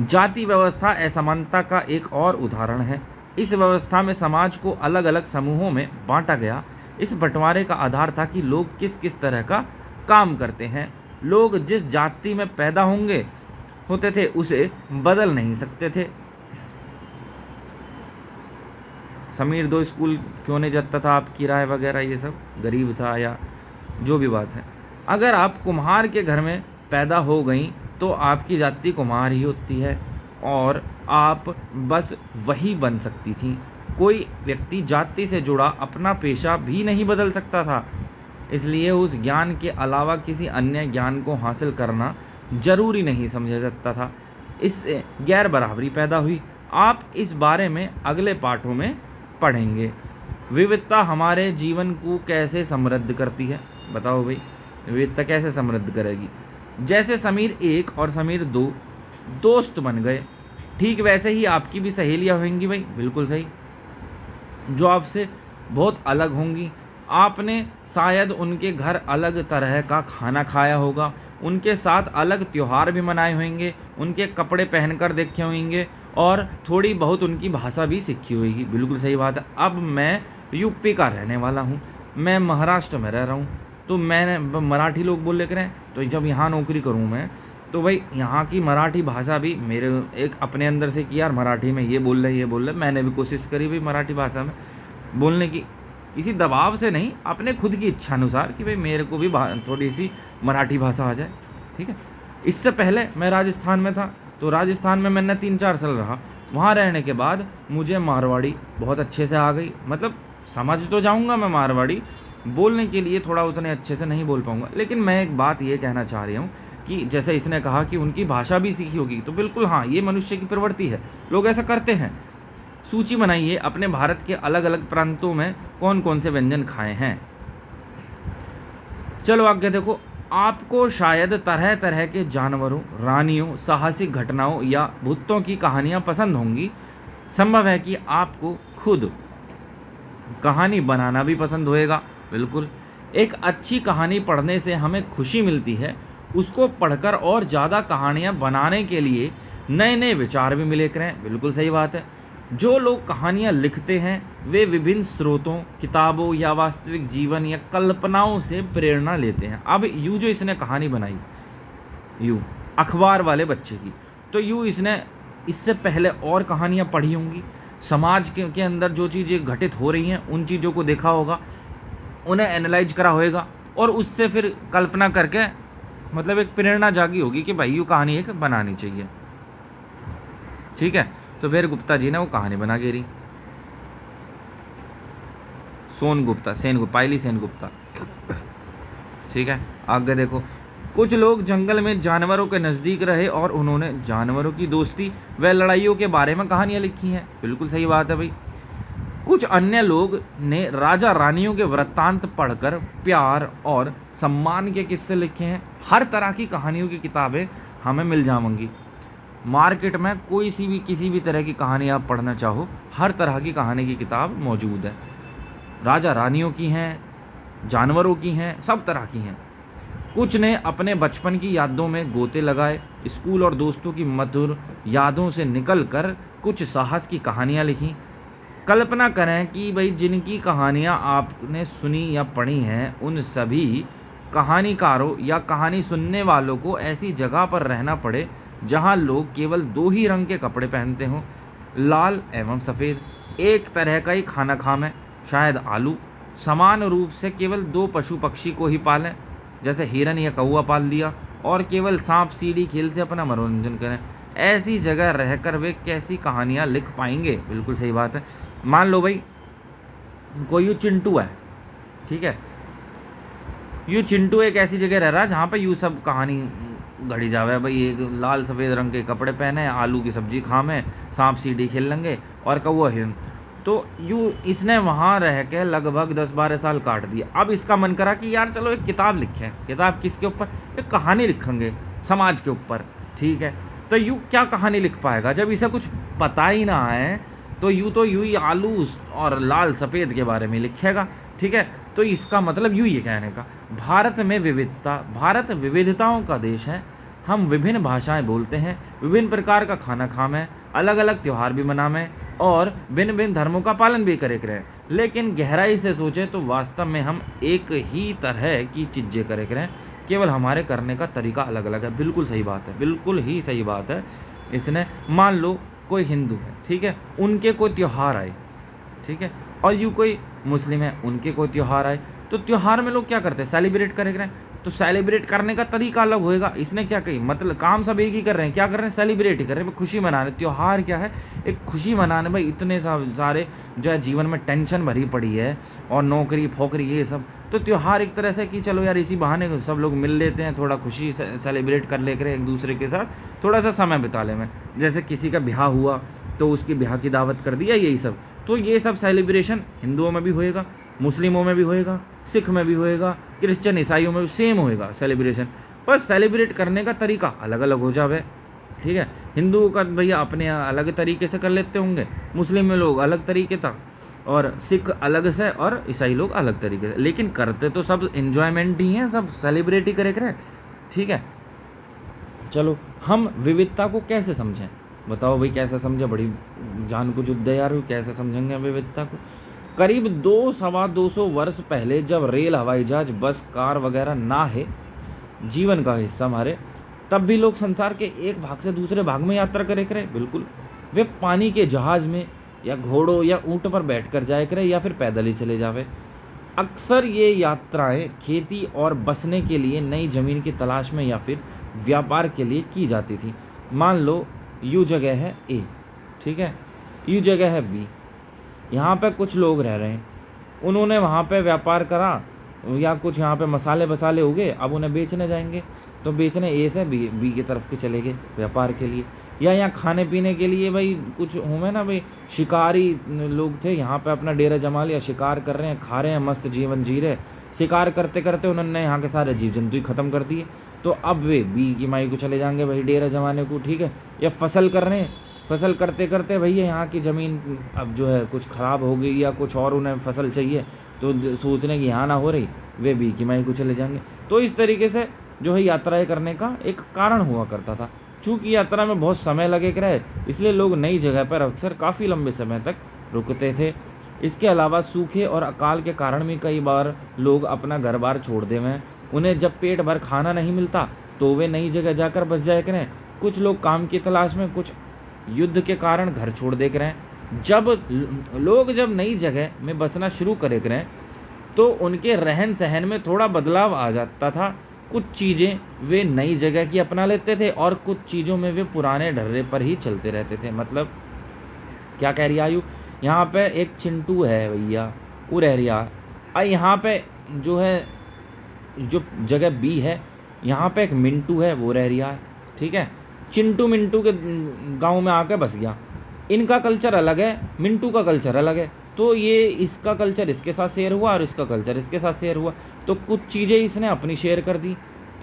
जाति व्यवस्था असमानता का एक और उदाहरण है। इस व्यवस्था में समाज को अलग अलग समूहों में बांटा गया। इस बंटवारे का आधार था कि लोग किस किस तरह का काम करते हैं। लोग जिस जाति में पैदा होते थे उसे बदल नहीं सकते थे। समीर 2 स्कूल क्यों नहीं जाता था, आपकी राय वगैरह ये सब, गरीब था या जो भी बात है। अगर आप कुम्हार के घर में पैदा हो गई तो आपकी जाति कुम्हार ही होती है और आप बस वही बन सकती थी। कोई व्यक्ति जाति से जुड़ा अपना पेशा भी नहीं बदल सकता था, इसलिए उस ज्ञान के अलावा किसी अन्य ज्ञान को हासिल करना जरूरी नहीं समझा जाता था। इससे गैर बराबरी पैदा हुई। आप इस बारे में अगले पाठों में पढ़ेंगे। विविधता हमारे जीवन को कैसे समृद्ध करती है, बताओ भाई, विविधता कैसे समृद्ध करेगी। जैसे समीर 1 और समीर 2 दोस्त बन गए, ठीक वैसे ही आपकी भी सहेलियां होंगी भाई। बिल्कुल सही। जो आपसे बहुत अलग होंगी। आपने शायद उनके घर अलग तरह का खाना खाया होगा, उनके साथ अलग त्यौहार भी मनाए होंगे, उनके कपड़े पहनकर देखे होंगे और थोड़ी बहुत उनकी भाषा भी सीखी होगी। बिल्कुल सही बात है। अब मैं यूपी का रहने वाला हूँ, मैं महाराष्ट्र में रह रहा हूँ, तो मैंने मराठी लोग बोल लेकर हैं, तो जब यहाँ नौकरी करूँ मैं, तो भाई यहाँ की मराठी भाषा भी मेरे एक अपने अंदर से कि यार मराठी में ये बोल रहे ये बोल रहे, मैंने भी कोशिश करी भाई मराठी भाषा में बोलने की, किसी दबाव से नहीं, अपने खुद की इच्छा अनुसार कि भाई मेरे को भी थोड़ी सी मराठी भाषा आ जाए। ठीक है। इससे पहले मैं राजस्थान में था, तो राजस्थान में मैंने 3-4 साल रहा। वहाँ रहने के बाद मुझे मारवाड़ी बहुत अच्छे से आ गई, मतलब समझ तो जाऊँगा मैं मारवाड़ी, बोलने के लिए थोड़ा उतने अच्छे से नहीं बोल पाऊँगा। लेकिन मैं एक बात ये कहना चाह रही हूँ कि जैसे इसने कहा कि उनकी भाषा भी सीखी होगी, तो बिल्कुल हाँ, ये मनुष्य की प्रवृत्ति है, लोग ऐसा करते हैं। सूची बनाइए अपने भारत के अलग अलग प्रांतों में कौन कौन से व्यंजन खाए हैं। चलो आगे देखो, आपको शायद तरह तरह के जानवरों, रानियों, साहसिक घटनाओं या भूतों की कहानियां पसंद होंगी। संभव है कि आपको खुद कहानी बनाना भी पसंद होएगा। बिल्कुल, एक अच्छी कहानी पढ़ने से हमें खुशी मिलती है, उसको पढ़कर और ज़्यादा कहानियाँ बनाने के लिए नए नए विचार भी मिले करें। बिल्कुल सही बात है। जो लोग कहानियाँ लिखते हैं वे विभिन्न स्रोतों, किताबों या वास्तविक जीवन या कल्पनाओं से प्रेरणा लेते हैं। अब यूँ जो इसने कहानी बनाई, यूँ अखबार वाले बच्चे की, तो यूँ इसने इससे पहले और कहानियाँ पढ़ी होंगी, समाज के अंदर जो चीज़ें घटित हो रही हैं उन चीज़ों को देखा होगा, उन्हें एनालाइज करा होएगा और उससे फिर कल्पना करके मतलब एक प्रेरणा जागी होगी कि भाई यूँ कहानी एक बनानी चाहिए। ठीक है। तो फिर गुप्ता जी ने वो कहानी बना के रही, पायली सेन गुप्ता। ठीक है। आगे देखो, कुछ लोग जंगल में जानवरों के नज़दीक रहे और उन्होंने जानवरों की दोस्ती व लड़ाइयों के बारे में कहानियाँ लिखी हैं। बिल्कुल सही बात है भाई। कुछ अन्य लोग ने राजा रानियों के वृत्तांत पढ़कर प्यार और सम्मान के किस्से लिखे हैं। हर तरह की कहानियों की किताबें हमें मिल जाएंगी मार्केट में, कोई सी भी किसी भी तरह की कहानी आप पढ़ना चाहो, हर तरह की कहानी की किताब मौजूद है। राजा रानियों की हैं, जानवरों की हैं, सब तरह की हैं। कुछ ने अपने बचपन की यादों में गोते लगाए, स्कूल और दोस्तों की मधुर यादों से निकलकर कुछ साहस की कहानियाँ लिखीं। कल्पना करें कि भाई जिनकी कहानियाँ आपने सुनी या पढ़ी हैं उन सभी कहानीकारों या कहानी सुनने वालों को ऐसी जगह पर रहना पड़े जहाँ लोग केवल 2 ही रंग के कपड़े पहनते हों, लाल एवं सफ़ेद, एक तरह का ही खाना खाएं, शायद आलू, समान रूप से केवल 2 पशु पक्षी को ही पालें, जैसे हिरन या कौवा पाल लिया, और केवल सांप सीढ़ी खेल से अपना मनोरंजन करें। ऐसी जगह रहकर वे कैसी कहानियाँ लिख पाएंगे। बिल्कुल सही बात है। मान लो भाई कोई यूँ चिंटू है, ठीक है, यूँ चिंटू एक ऐसी जगह रह रहा है जहाँ पर यूँ सब कहानी घड़ी जावे भाई, एक लाल सफ़ेद रंग के कपड़े पहने, आलू की सब्जी खामे, सांप सीढ़ी खेल लेंगे और कौवा हिरन। तो यूँ इसने वहाँ रह के लगभग 10-12 साल काट दिया। अब इसका मन करा कि यार चलो एक किताब लिखें। किताब किसके ऊपर? एक कहानी लिखेंगे समाज के ऊपर। ठीक है। तो यूँ क्या कहानी लिख पाएगा जब इसे कुछ पता ही ना है? तो यूँ ही आलू और लाल सफ़ेद के बारे में लिखेगा। ठीक है। तो इसका मतलब यूँ ये कहने का, भारत में विविधता, भारत विविधताओं का देश है। हम विभिन्न भाषाएं बोलते हैं, विभिन्न प्रकार का खाना खामें, अलग अलग त्यौहार भी मनामें और भिन्न भिन्न धर्मों का पालन भी करे करें। लेकिन गहराई से सोचें तो वास्तव में हम एक ही तरह की चीज़ें करे करें, केवल हमारे करने का तरीका अलग अलग है। बिल्कुल सही बात है, बिल्कुल ही सही बात है। इसने मान लो कोई हिंदू है, ठीक है, उनके कोई त्यौहार आए, ठीक है, और यूँ कोई मुस्लिम है, उनके कोई त्यौहार आए, तो त्यौहार में लोग क्या करते हैं? सेलिब्रेट करे करें। तो सेलिब्रेट करने का तरीका अलग होएगा। इसने क्या कही, मतलब काम सब एक ही कर रहे हैं, क्या कर रहे हैं? सेलिब्रेट ही कर रहे हैं, खुशी मना रहे हैं। त्यौहार क्या है? एक खुशी मनाने। भाई इतने सारे जो है जीवन में टेंशन भरी पड़ी है और नौकरी फोकरी ये सब, तो त्यौहार एक तरह से कि चलो यार इसी बहाने सब लोग मिल लेते हैं, थोड़ा खुशी सेलिब्रेट कर ले करें एक दूसरे के साथ, थोड़ा सा समय बिता ले में। जैसे किसी का ब्याह हुआ तो उसकी ब्याह की दावत कर दिया, यही सब। तो ये सब सेलिब्रेशन हिंदुओं में भी होएगा, मुस्लिमों में भी होएगा, सिख में भी होएगा, क्रिश्चियन ईसाइयों में भी सेम होएगा सेलिब्रेशन। पर सेलिब्रेट करने का तरीका अलग अलग हो जावे। ठीक है। हिंदुओं का भैया अपने अलग तरीके से कर लेते होंगे, मुस्लिम में लोग अलग तरीके था, और सिख अलग से और ईसाई लोग अलग तरीके से, लेकिन करते तो सब इन्जॉयमेंट ही हैं, सब सेलिब्रेट ही करे करे। ठीक है, चलो हम विविधता को कैसे समझें, बताओ भाई कैसे समझें? बड़ी जान को जुद्ध है यार, कैसे समझेंगे विविधता को? करीब 200-225 वर्ष पहले जब रेल, हवाई जहाज, बस, कार वगैरह ना है जीवन का हिस्सा हमारे, तब भी लोग संसार के एक भाग से दूसरे भाग में यात्रा करे करे। बिल्कुल, वे पानी के जहाज में या घोड़ों या ऊँट पर बैठ कर जाए करे या फिर पैदल ही चले जावे। अक्सर ये यात्राएं खेती और बसने के लिए, नई ज़मीन की तलाश में या फिर व्यापार के लिए की जाती थी। मान लो यू जगह है ए, ठीक है, यू जगह है बी, यहाँ पे कुछ लोग रह रहे हैं, उन्होंने वहाँ पे व्यापार करा या कुछ यहाँ पे मसाले वसाले हो गए, अब उन्हें बेचने जाएंगे तो बेचने ए से बी की तरफ के चले गए व्यापार के लिए, या यहाँ खाने पीने के लिए भाई कुछ हुए ना भाई, शिकारी लोग थे यहाँ पे अपना डेरा जमा लिया, शिकार कर रहे हैं, खा रहे हैं, मस्त जीवन जी रहे। शिकार करते करते उन्होंने यहाँ के सारे जीव जंतु ही ख़त्म कर दिए, तो अब वे बी की माई को चले जाएंगे भाई डेरा जमाने को। ठीक है, या फसल कर रहे हैं, फसल करते करते भैया यहाँ की ज़मीन अब जो है कुछ ख़राब हो गई या कुछ और उन्हें फसल चाहिए, तो सोचने की यहाँ ना हो रही, वे बी की माई को चले जाएंगे। तो इस तरीके से जो है यात्राएं करने का एक कारण हुआ करता था। चूँकि यात्रा में बहुत समय लगे रहे, इसलिए लोग नई जगह पर अक्सर काफ़ी लंबे समय तक रुकते थे। इसके अलावा सूखे और अकाल के कारण भी कई बार लोग अपना घर बार छोड़ दे हैं। उन्हें जब पेट भर खाना नहीं मिलता तो वे नई जगह जाकर बस जाए करें। कुछ लोग काम की तलाश में, कुछ युद्ध के कारण घर छोड़ दे करें। जब नई जगह में बसना शुरू करे करें तो उनके रहन सहन में थोड़ा बदलाव आ जाता था। कुछ चीज़ें वे नई जगह की अपना लेते थे और कुछ चीज़ों में वे पुराने ढर्रे पर ही चलते रहते थे। मतलब क्या कह रही आयु, यहाँ पे एक चिंटू है भैया, वो रह रिया, और यहाँ पे जो है जो जगह बी है, यहाँ पे एक मिंटू है, वो रह रिया है। ठीक है, चिंटू मिंटू के गांव में आके बस गया, इनका कल्चर अलग है, मिंटू का कल्चर अलग है, तो ये इसका कल्चर इसके साथ शेयर हुआ और इसका कल्चर इसके साथ शेयर हुआ। तो कुछ चीज़ें इसने अपनी शेयर कर दी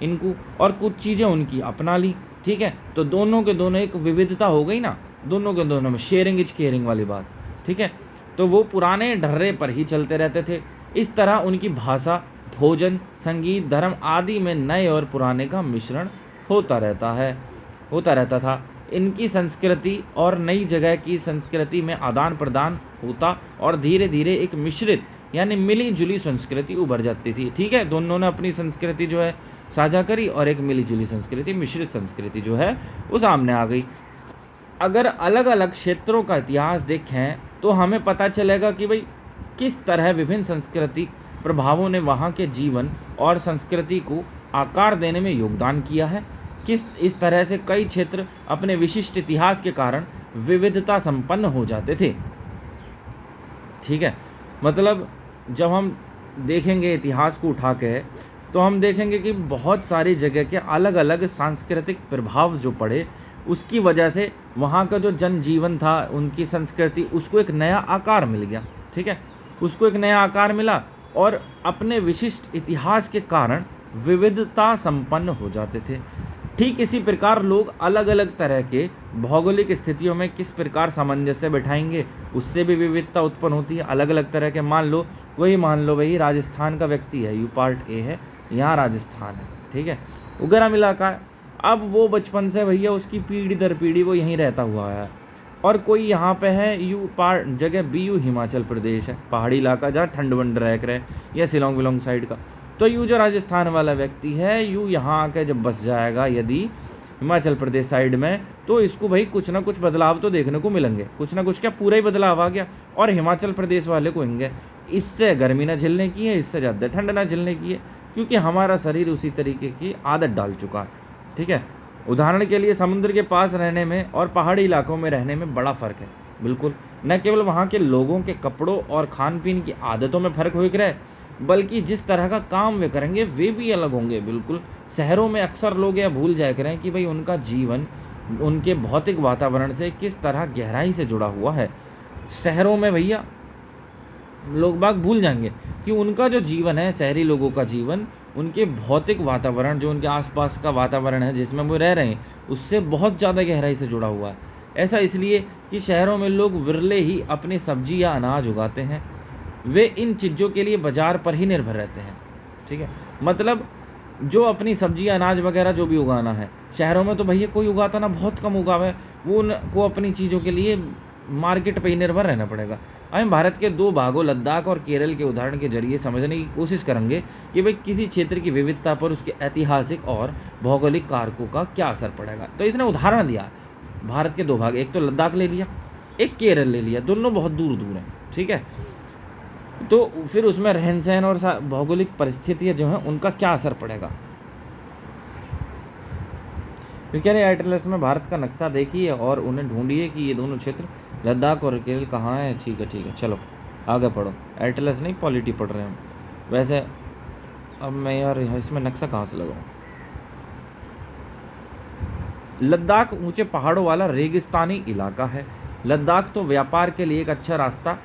इनको और कुछ चीज़ें उनकी अपना ली। ठीक है, तो दोनों के दोनों एक विविधता हो गई ना, दोनों के दोनों में शेयरिंग इज केयरिंग वाली बात। ठीक है, तो वो पुराने ढर्रे पर ही चलते रहते थे। इस तरह उनकी भाषा, भोजन, संगीत, धर्म आदि में नए और पुराने का मिश्रण होता रहता था। इनकी संस्कृति और नई जगह की संस्कृति में आदान प्रदान होता और धीरे धीरे एक मिश्रित यानी मिली जुली संस्कृति उभर जाती थी। ठीक है, दोनों ने अपनी संस्कृति जो है साझा करी और एक मिली जुली संस्कृति, मिश्रित संस्कृति जो है वो सामने आ गई। अगर अलग अलग क्षेत्रों का इतिहास देखें तो हमें पता चलेगा कि भाई किस तरह विभिन्न सांस्कृतिक प्रभावों ने वहाँ के जीवन और संस्कृति को आकार देने में योगदान किया है। इस तरह से कई क्षेत्र अपने विशिष्ट इतिहास के कारण विविधता संपन्न हो जाते थे। ठीक है, मतलब जब हम देखेंगे इतिहास को उठा के तो हम देखेंगे कि बहुत सारी जगह के अलग अलग सांस्कृतिक प्रभाव जो पड़े, उसकी वजह से वहाँ का जो जनजीवन था, उनकी संस्कृति, उसको एक नया आकार मिल गया। ठीक है, उसको एक नया आकार मिला और अपने विशिष्ट इतिहास के कारण विविधता संपन्न हो जाते थे। ठीक इसी प्रकार लोग अलग अलग तरह के भौगोलिक स्थितियों में किस प्रकार सामंजस्य बैठाएंगे, उससे भी विविधता उत्पन्न होती है। अलग अलग तरह के, मान लो भाई राजस्थान का व्यक्ति है, यू पार्ट ए है, यहाँ राजस्थान है, ठीक है, उगरम इलाका है। अब वो बचपन से भैया उसकी पीढ़ी दर पीढ़ी वो यहीं रहता हुआ है। और कोई यहाँ पे है यू पार्ट जगह बी, यू हिमाचल प्रदेश है, पहाड़ी इलाका जहाँ ठंड वंड रह रहे, या शिलोंग विलोंग साइड का। तो यू जो राजस्थान वाला व्यक्ति है, यू यहाँ आके जब बस जाएगा यदि हिमाचल प्रदेश साइड में, तो इसको भाई कुछ ना कुछ बदलाव तो देखने को मिलेंगे, कुछ ना कुछ, क्या पूरा ही बदलाव आ गया। और हिमाचल प्रदेश वाले को होंगे इससे गर्मी ना झेलने की है, इससे ज़्यादा ठंड ना झेलने की है, क्योंकि हमारा शरीर उसी तरीके की आदत डाल चुका है। ठीक है, उदाहरण के लिए समुद्र के पास रहने में और पहाड़ी इलाकों में रहने में बड़ा फ़र्क है। बिल्कुल, न केवल वहाँ के लोगों के कपड़ों और खान पीन की आदतों में फ़र्क हो रहा है, बल्कि जिस तरह का काम वे करेंगे वे भी अलग होंगे। बिल्कुल, शहरों में अक्सर लोग यह भूल जाया करें कि भाई उनका जीवन उनके भौतिक वातावरण से किस तरह गहराई से जुड़ा हुआ है। शहरों में भैया लोग बाग भूल जाएंगे कि उनका जो जीवन है, शहरी लोगों का जीवन, उनके भौतिक वातावरण, जो उनके आसपास का वातावरण है जिसमें वो रह रहे हैं, उससे बहुत ज़्यादा गहराई से जुड़ा हुआ है। ऐसा इसलिए कि शहरों में लोग विरले ही अपनी सब्जी या अनाज उगाते हैं, वे इन चीज़ों के लिए बाजार पर ही निर्भर रहते हैं। ठीक है, मतलब जो अपनी सब्जी अनाज वगैरह जो भी उगाना है, शहरों में तो भैया कोई उगाता ना, बहुत कम उगावे है, वो उनको अपनी चीज़ों के लिए मार्केट पर ही निर्भर रहना पड़ेगा। हम भारत के दो भागों लद्दाख और केरल के उदाहरण के जरिए समझने की कोशिश करेंगे कि भाई किसी क्षेत्र की विविधता पर उसके ऐतिहासिक और भौगोलिक कारकों का क्या असर पड़ेगा। तो इसने उदाहरण दिया भारत के दो भाग, एक तो लद्दाख ले लिया, एक केरल ले लिया, दोनों बहुत दूर दूर हैं। ठीक है, तो फिर उसमें रहन सहन और भौगोलिक परिस्थितियाँ जो हैं उनका क्या असर पड़ेगा। फिर कह रहे एटलस में भारत का नक्शा देखिए और उन्हें ढूंढिए कि ये दोनों क्षेत्र लद्दाख और केरल कहाँ है। ठीक है, चलो आगे पढ़ो। एटलस नहीं, पॉलिटी पढ़ रहे हैं हम। वैसे अब मैं यार इसमें नक्शा कहाँ से लगाऊँ। लद्दाख ऊंचे पहाड़ों वाला रेगिस्तानी इलाका है। लद्दाख तो व्यापार के लिए एक अच्छा रास्ता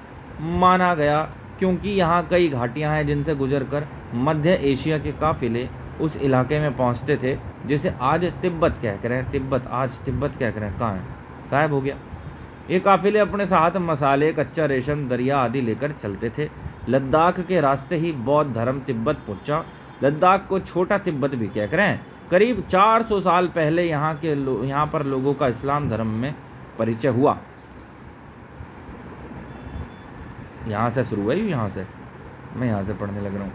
माना गया, क्योंकि यहाँ कई घाटियाँ हैं जिनसे गुजरकर मध्य एशिया के काफिले उस इलाके में पहुँचते थे, जिसे आज तिब्बत कह रहे हैं। आज तिब्बत कह रहे हैं, कहाँ है, गायब हो गया। ये काफिले अपने साथ मसाले, कच्चा रेशम, दरिया आदि लेकर चलते थे। लद्दाख के रास्ते ही बौद्ध धर्म तिब्बत पहुंचा। लद्दाख को छोटा तिब्बत भी कह रहे हैं। करीब 400 साल पहले यहाँ पर लोगों का इस्लाम धर्म में परिचय हुआ। यहाँ से शुरू हुआ, यहाँ से मैं यहाँ से पढ़ने लग रहा हूँ।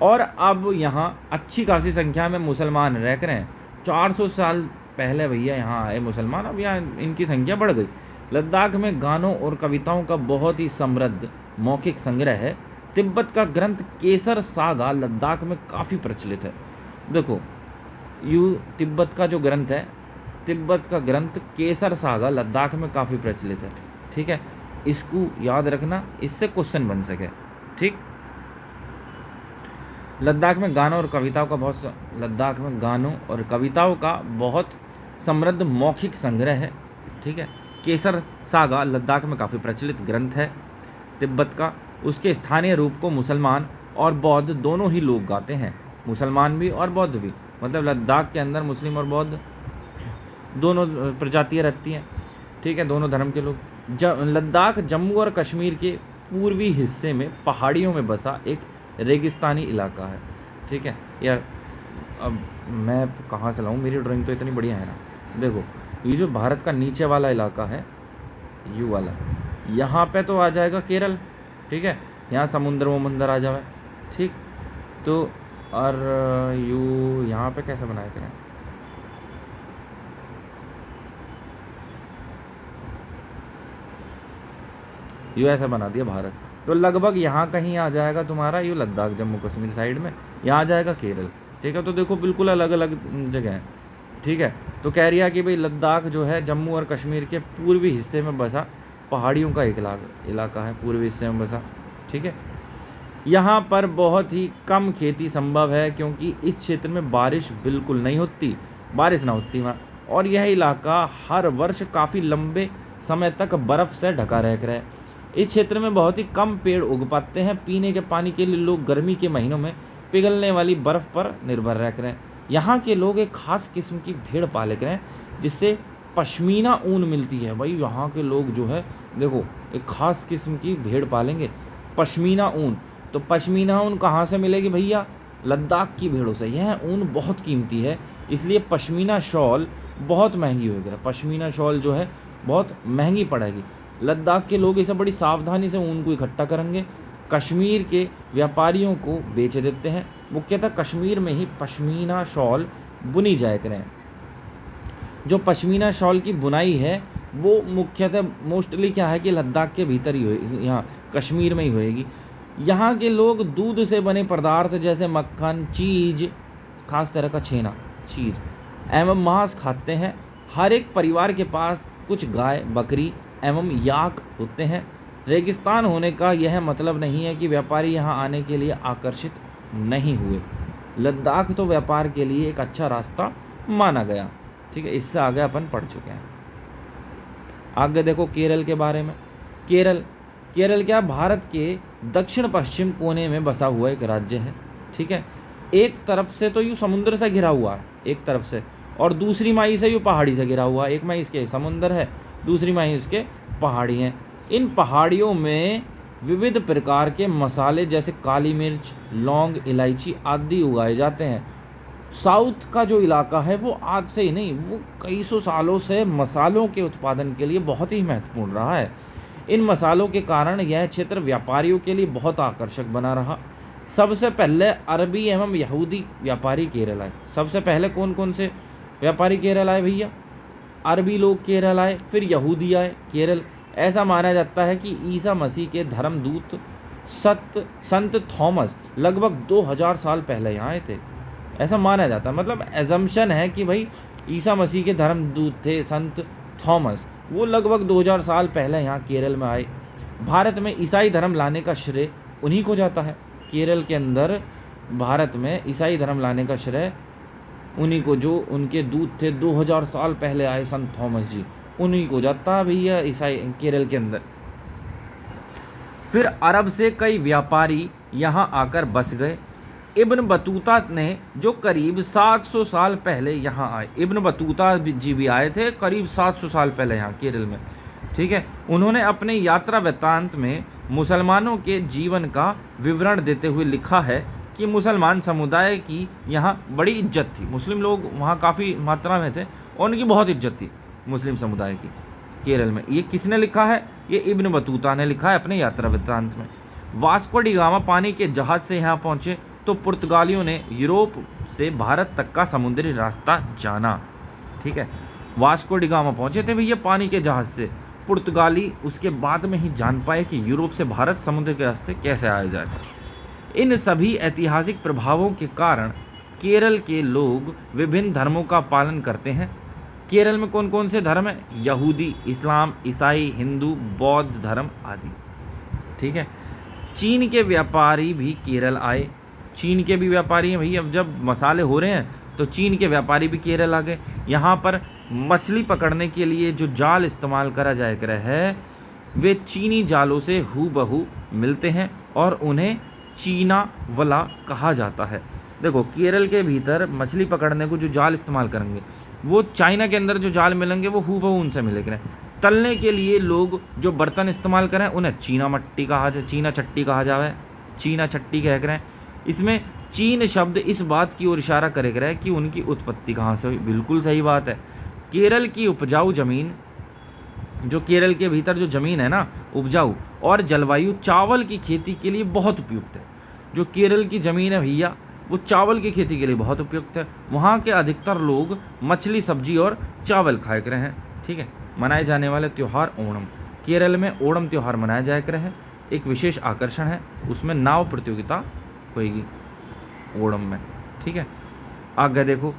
और अब यहाँ अच्छी खासी संख्या में मुसलमान रह रहे हैं। 400 साल पहले भैया यहाँ आए मुसलमान, अब यहाँ इनकी संख्या बढ़ गई। लद्दाख में गानों और कविताओं का बहुत ही समृद्ध मौखिक संग्रह है। तिब्बत का ग्रंथ केसर सागा लद्दाख में काफ़ी प्रचलित है। देखो तिब्बत का जो ग्रंथ है, तिब्बत का ग्रंथ केसर सागा लद्दाख में काफ़ी प्रचलित है। ठीक है, इसको याद रखना, इससे क्वेश्चन बन सके। ठीक, लद्दाख में गानों और कविताओं का बहुत समृद्ध मौखिक संग्रह है। ठीक है, केसर सागा लद्दाख में काफ़ी प्रचलित ग्रंथ है तिब्बत का। उसके स्थानीय रूप को मुसलमान और बौद्ध दोनों ही लोग गाते हैं, मुसलमान भी और बौद्ध भी। मतलब लद्दाख के अंदर मुस्लिम और बौद्ध दोनों प्रजातियाँ रहती हैं। ठीक है, दोनों धर्म के लोग। लद्दाख जम्मू और कश्मीर के पूर्वी हिस्से में पहाड़ियों में बसा एक रेगिस्तानी इलाका है। ठीक है यार, अब मैं कहाँ से लाऊं, मेरी ड्राइंग तो इतनी बढ़िया है ना। देखो ये जो भारत का नीचे वाला इलाका है, यू वाला, यहाँ पे तो आ जाएगा केरल। ठीक है, यहाँ समुंदर आ जाए। ठीक, तो और यू यहाँ पे कैसे बनाया करें, यू ऐसा बना दिया भारत, तो लगभग यहाँ कहीं आ जाएगा तुम्हारा यू लद्दाख जम्मू कश्मीर साइड में, यहाँ आ जाएगा केरल। ठीक है, तो देखो बिल्कुल अलग अलग जगह हैं। ठीक है, तो कह रही है कि भाई लद्दाख जो है जम्मू और कश्मीर के पूर्वी हिस्से में बसा पहाड़ियों का एक इलाका है, पूर्वी हिस्से में बसा। ठीक है, यहाँ पर बहुत ही कम खेती संभव है, क्योंकि इस क्षेत्र में बारिश बिल्कुल नहीं होती, बारिश ना होती वहाँ, और यह इलाका हर वर्ष काफ़ी लंबे समय तक बर्फ़ से ढका रह है। इस क्षेत्र में बहुत ही कम पेड़ उग पाते हैं। पीने के पानी के लिए लोग गर्मी के महीनों में पिघलने वाली बर्फ़ पर निर्भर रह रहे हैं। यहाँ के लोग एक ख़ास किस्म की भेड़ पाले हैं, जिससे पश्मीना ऊन मिलती है। भाई यहाँ के लोग जो है देखो एक ख़ास किस्म की भेड़ पालेंगे, पश्मीना ऊन। तो पश्मीना ऊन कहाँ से मिलेगी भैया, लद्दाख की भेड़ों से। यह ऊन बहुत कीमती है, इसलिए पश्मीना शॉल बहुत महंगी होगी। पश्मीना शॉल जो है बहुत महंगी पड़ेगी। लद्दाख के लोग इसे बड़ी सावधानी से ऊन को इकट्ठा करेंगे, कश्मीर के व्यापारियों को बेच देते हैं। मुख्यतः कश्मीर में ही पश्मीना शॉल बुनी जाया करें। जो पश्मीना शॉल की बुनाई है वो मुख्यतः मोस्टली क्या है कि लद्दाख के भीतर ही होगी, यहाँ कश्मीर में ही होएगी। यहाँ के लोग दूध से बने पदार्थ जैसे मक्खन, चीज़, खास तरह का छेना, चीज़ एवं मांस खाते हैं। हर एक परिवार के पास कुछ गाय, बकरी एवं याक होते हैं। रेगिस्तान होने का यह मतलब नहीं है कि व्यापारी यहाँ आने के लिए आकर्षित नहीं हुए। लद्दाख तो व्यापार के लिए एक अच्छा रास्ता माना गया। ठीक है, इससे आगे अपन पढ़ चुके हैं। आगे देखो केरल के बारे में। केरल क्या भारत के दक्षिण पश्चिम कोने में बसा हुआ एक राज्य है। ठीक है, एक तरफ से तो यूँ समुद्र से घिरा हुआ है एक तरफ से, और दूसरी माई से यूँ पहाड़ी से घिरा हुआ है। एक माई इसके समुंदर है दूसरी माही उसके पहाड़ी हैं। इन पहाड़ियों में विविध प्रकार के मसाले जैसे काली मिर्च, लौंग, इलायची आदि उगाए जाते हैं। साउथ का जो इलाका है वो आज से ही नहीं, वो कई सौ सालों से मसालों के उत्पादन के लिए बहुत ही महत्वपूर्ण रहा है। इन मसालों के कारण यह क्षेत्र व्यापारियों के लिए बहुत आकर्षक बना रहा। सबसे पहले अरबी एवं यहूदी व्यापारी केरल आए। सबसे पहले कौन कौन से व्यापारी केरल आए भैया? अरबी लोग केरल आए, फिर यहूदी आए केरल। ऐसा माना जाता है कि ईसा मसीह के धर्मदूत संत थॉमस लगभग 2000 साल पहले यहाँ आए थे। ऐसा माना जाता है, मतलब एजम्पशन है कि भाई ईसा मसीह के धर्मदूत थे संत थॉमस, वो लगभग 2000 साल पहले यहाँ केरल में आए। भारत में ईसाई धर्म लाने का श्रेय उन्हीं को जाता है। केरल के अंदर भारत में ईसाई धर्म लाने का श्रेय उन्हीं को, जो उनके दूत थे 2000 साल पहले आए संत थॉमस जी, उन्हीं को जाता है भैया ईसाई केरल के अंदर। फिर अरब से कई व्यापारी यहाँ आकर बस गए। इब्न बतूता ने जो करीब 700 साल पहले यहाँ आए, इब्न बतूता जी भी आए थे करीब 700 साल पहले यहाँ केरल में, ठीक है। उन्होंने अपने यात्रा वृत्तांत में मुसलमानों के जीवन का विवरण देते हुए लिखा है कि मुसलमान समुदाय की यहाँ बड़ी इज्जत थी। मुस्लिम लोग वहाँ काफ़ी मात्रा में थे और उनकी बहुत इज्जत थी मुस्लिम समुदाय की केरल में। ये किसने लिखा है? ये इब्न बतूता ने लिखा है अपने यात्रा वृत्तांत में। वास्को डी गामा पानी के जहाज़ से यहाँ पहुँचे तो पुर्तगालियों ने यूरोप से भारत तक का समुद्री रास्ता जाना, ठीक है। वास्को डी गामा पहुँचे थे भैया पानी के जहाज़ से, पुर्तगाली उसके बाद में ही जान पाए कि यूरोप से भारत समुद्र के रास्ते कैसे आया जाए। इन सभी ऐतिहासिक प्रभावों के कारण केरल के लोग विभिन्न धर्मों का पालन करते हैं। केरल में कौन कौन से धर्म हैं? यहूदी, इस्लाम, ईसाई, हिंदू, बौद्ध धर्म आदि, ठीक है। चीन के व्यापारी भी केरल आए। चीन के भी व्यापारी हैं भैया, अब जब मसाले हो रहे हैं तो चीन के व्यापारी भी केरल आ गए। यहाँ पर मछली पकड़ने के लिए जो जाल इस्तेमाल करा जाया कर है वे चीनी जालों से हूबहू मिलते हैं और उन्हें चीना वला कहा जाता है। देखो केरल के भीतर मछली पकड़ने को जो जाल इस्तेमाल करेंगे वो चाइना के अंदर जो जाल मिलेंगे वो हूबहू उनसे मिलेंगे। तलने के लिए लोग जो बर्तन इस्तेमाल करें उन्हें चीना मट्टी कहा जाए, चीना चट्टी कहा जाए, चीना चट्टी कह रहे हैं। इसमें चीन शब्द इस बात की ओर इशारा करे रहा है कि उनकी उत्पत्ति कहाँ से हुई। बिल्कुल सही बात है। केरल की उपजाऊ ज़मीन, जो केरल के भीतर जो ज़मीन है ना उपजाऊ, और जलवायु चावल की खेती के लिए बहुत उपयुक्त है। जो केरल की ज़मीन है भैया वो चावल की खेती के लिए बहुत उपयुक्त है। वहाँ के अधिकतर लोग मछली, सब्जी और चावल खाए कर हैं, ठीक है। मनाए जाने वाले त्यौहार ओणम। केरल में ओणम त्यौहार मनाया जाया कर है। एक विशेष आकर्षण है, उसमें नाव प्रतियोगिता होएगी ओणम में, ठीक है। आगे देखो,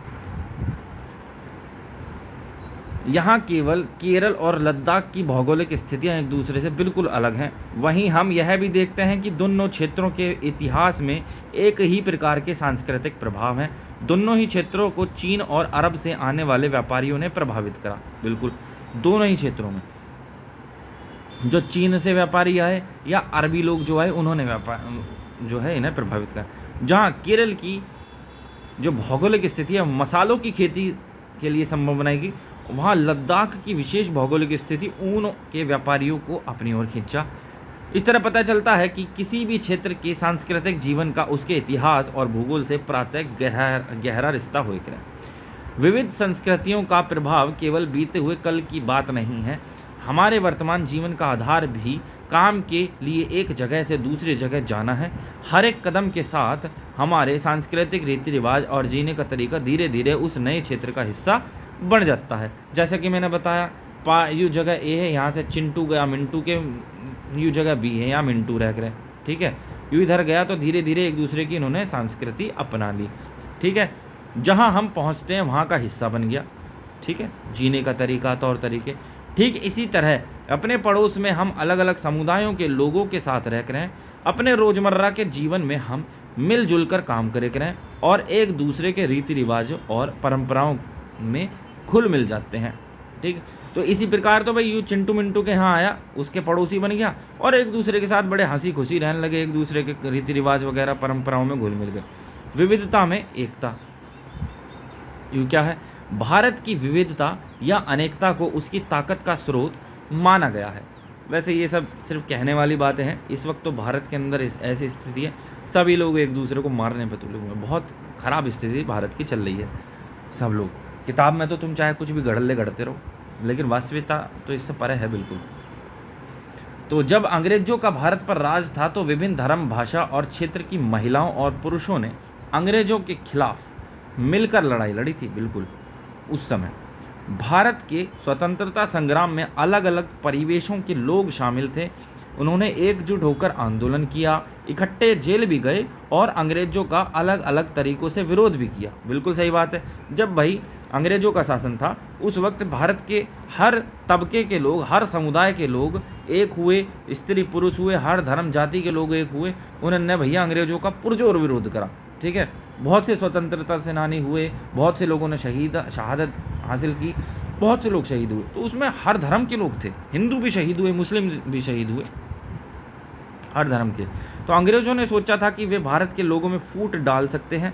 यहाँ केवल केरल और लद्दाख की भौगोलिक स्थितियाँ एक दूसरे से बिल्कुल अलग हैं। वहीं हम यह भी देखते हैं कि दोनों क्षेत्रों के इतिहास में एक ही प्रकार के सांस्कृतिक प्रभाव हैं। दोनों ही क्षेत्रों को चीन और अरब से आने वाले व्यापारियों ने प्रभावित करा। बिल्कुल दोनों ही क्षेत्रों में जो चीन से व्यापारी आए या अरबी लोग जो आए उन्होंने व्यापार जो है इन्हें प्रभावित करा। जहाँ केरल की जो भौगोलिक स्थिति है मसालों की खेती के लिए संभव बनाएगी, वहाँ लद्दाख की विशेष भौगोलिक स्थिति ऊन के व्यापारियों को अपनी ओर खींचा। इस तरह पता चलता है कि किसी भी क्षेत्र के सांस्कृतिक जीवन का उसके इतिहास और भूगोल से प्रातः गहरा रिश्ता होकर है। विविध संस्कृतियों का प्रभाव केवल बीते हुए कल की बात नहीं है। हमारे वर्तमान जीवन का आधार भी काम के लिए एक जगह से दूसरी जगह जाना है। हर एक कदम के साथ हमारे सांस्कृतिक रीति रिवाज और जीने का तरीका धीरे धीरे उस नए क्षेत्र का हिस्सा बन जाता है। जैसा कि मैंने बताया यू जगह ए है, यहाँ से चिंटू गया मिंटू के, यू जगह बी है, यहाँ मिंटू रह गए, ठीक है। यू इधर गया तो धीरे धीरे एक दूसरे की इन्होंने संस्कृति अपना ली, ठीक है। जहाँ हम पहुँचते हैं वहाँ का हिस्सा बन गया, ठीक है, जीने का तरीका, तौर तरीके। ठीक इसी तरह अपने पड़ोस में हम अलग अलग समुदायों के लोगों के साथ रह कर हैं। अपने रोज़मर्रा के जीवन में हम मिलजुल कर काम करे करें और एक दूसरे के रीति रिवाज और परंपराओं में घुल मिल जाते हैं, ठीक। तो इसी प्रकार तो भाई यू चिंटू मिंटू के यहाँ आया, उसके पड़ोसी बन गया और एक दूसरे के साथ बड़े हंसी खुशी रहने लगे, एक दूसरे के रीति रिवाज वगैरह परंपराओं में घुल मिल गए। विविधता में एकता, यू क्या है? भारत की विविधता या अनेकता को उसकी ताकत का स्रोत माना गया है। वैसे ये सब सिर्फ कहने वाली बातें हैं। इस वक्त तो भारत के अंदर ऐसी स्थिति है, सभी लोग एक दूसरे को मारने पर तुले हुए हैं। बहुत ख़राब स्थिति भारत की चल रही है। सब लोग किताब में तो तुम चाहे कुछ भी गढ़ते रहो, लेकिन वास्तविकता तो इससे परे है बिल्कुल। तो जब अंग्रेजों का भारत पर राज था तो विभिन्न धर्म, भाषा और क्षेत्र की महिलाओं और पुरुषों ने अंग्रेजों के खिलाफ मिलकर लड़ाई लड़ी थी। बिल्कुल उस समय भारत के स्वतंत्रता संग्राम में अलग अलग परिवेशों के लोग शामिल थे। उन्होंने एकजुट होकर आंदोलन किया, इकट्ठे जेल भी गए और अंग्रेजों का अलग अलग तरीक़ों से विरोध भी किया। बिल्कुल सही बात है। जब भाई अंग्रेजों का शासन था उस वक्त भारत के हर तबके के लोग, हर समुदाय के लोग एक हुए, स्त्री पुरुष हुए, हर धर्म जाति के लोग एक हुए। उन्होंने भैया अंग्रेजों का पुरजोर विरोध करा। ठीक है, बहुत से स्वतंत्रता सेनानी हुए, बहुत से लोगों ने शहादत हासिल की, बहुत से लोग शहीद हुए। तो उसमें हर धर्म के लोग थे, हिंदू भी शहीद हुए, मुस्लिम भी शहीद हुए, हर धर्म के। तो अंग्रेजों ने सोचा था कि वे भारत के लोगों में फूट डाल सकते हैं।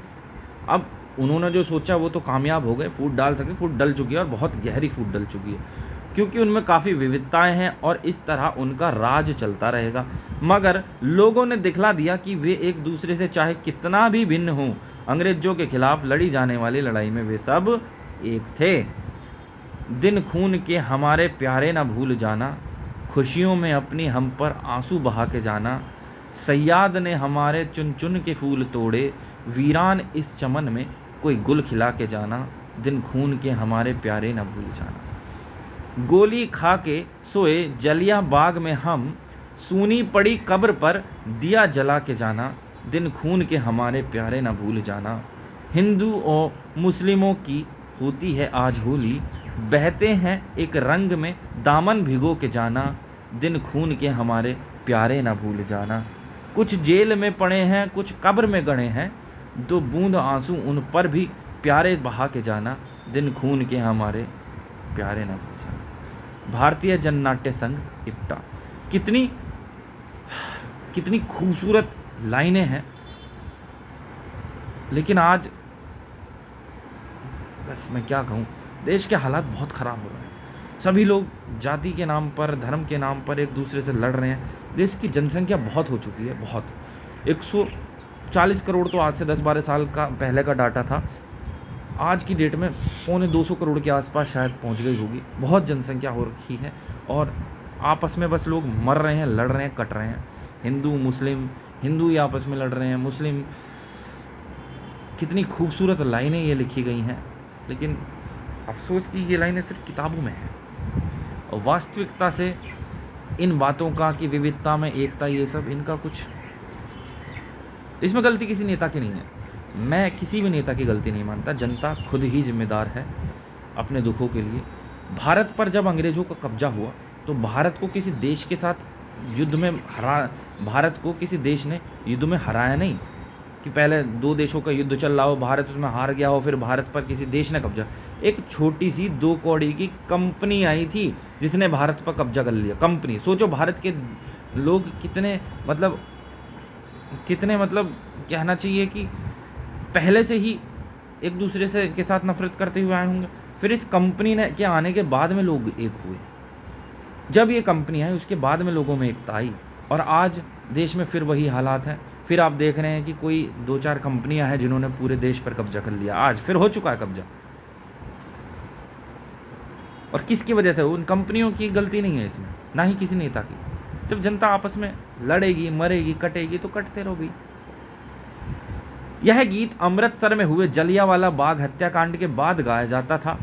अब उन्होंने जो सोचा वो तो कामयाब हो गए, फूट डाल सकते, फूट डल चुकी है और बहुत गहरी फूट डल चुकी है, क्योंकि उनमें काफ़ी विविधताएं हैं और इस तरह उनका राज चलता रहेगा। मगर लोगों ने दिखला दिया कि वे एक दूसरे से चाहे कितना भी भिन्न हों, अंग्रेजों के खिलाफ लड़ी जाने वाली लड़ाई में वे सब एक थे। दिन खून के हमारे प्यारे न भूल जाना, खुशियों में अपनी हम पर आंसू बहा के जाना। सयाद ने हमारे चुन चुन के फूल तोड़े, वीरान इस चमन में कोई गुल खिला के जाना। दिन खून के हमारे प्यारे न भूल जाना। गोली खा के सोए जलिया बाग में हम, सूनी पड़ी कब्र पर दिया जला के जाना। दिन खून के हमारे प्यारे न भूल जाना। हिंदू और मुस्लिमों की होती है आज होली, बहते हैं एक रंग में दामन भिगो के जाना। दिन खून के हमारे प्यारे न भूल जाना। कुछ जेल में पड़े हैं, कुछ कब्र में गड़े हैं, दो बूंद आंसू उन पर भी प्यारे बहा के जाना। दिन खून के हमारे प्यारे न भूल जाना। भारतीय जन नाट्य संघ इप्टा। कितनी कितनी खूबसूरत लाइनें हैं, लेकिन आज बस मैं क्या कहूँ, देश के हालात बहुत ख़राब हो रहे हैं। सभी लोग जाति के नाम पर, धर्म के नाम पर एक दूसरे से लड़ रहे हैं। देश की जनसंख्या बहुत हो चुकी है, बहुत। 140 करोड़ तो आज से 10-12 साल का पहले का डाटा था। आज की डेट में 225 करोड़ के आसपास शायद पहुंच गई होगी। बहुत जनसंख्या हो रखी है और आपस में बस लोग मर रहे हैं, लड़ रहे हैं, कट रहे हैं। हिंदू मुस्लिम, हिंदू ही आपस में लड़ रहे हैं, मुस्लिम। कितनी खूबसूरत लाइनें ये लिखी गई हैं, लेकिन अफसोस कि ये लाइनें सिर्फ किताबों में हैं और वास्तविकता से इन बातों का कि विविधता में एकता, ये सब इनका कुछ, इसमें गलती किसी नेता की नहीं है। मैं किसी भी नेता की गलती नहीं मानता। जनता खुद ही जिम्मेदार है अपने दुखों के लिए। भारत पर जब अंग्रेज़ों का कब्जा हुआ तो भारत को किसी देश के साथ युद्ध में भारत को किसी देश ने युद्ध में हराया नहीं कि पहले 2 देशों का युद्ध चल रहा हो, भारत उसमें हार गया हो, फिर भारत पर किसी देश ने कब्जा। एक छोटी सी 2 कौड़ी की कंपनी आई थी जिसने भारत पर कब्जा कर लिया। कंपनी, सोचो भारत के लोग कितने मतलब कहना चाहिए कि पहले से ही एक दूसरे से के साथ नफरत करते हुए आए होंगे। फिर इस कंपनी ने के आने के बाद में लोग एक हुए। जब ये कंपनी आई उसके बाद में लोगों में एकता आई और आज देश में फिर वही हालात हैं। फिर आप देख रहे हैं कि कोई 2-4 कंपनियां हैं जिन्होंने पूरे देश पर कब्जा कर लिया। आज फिर हो चुका है कब्जा। और किसकी वजह से? उन कंपनियों की गलती नहीं है इसमें, ना ही किसी नेता की। जब जनता आपस में लड़ेगी, मरेगी, कटेगी तो कटते रहो भी। यह गीत अमृतसर में हुए जलियांवाला बाग हत्याकांड के बाद गाया जाता था।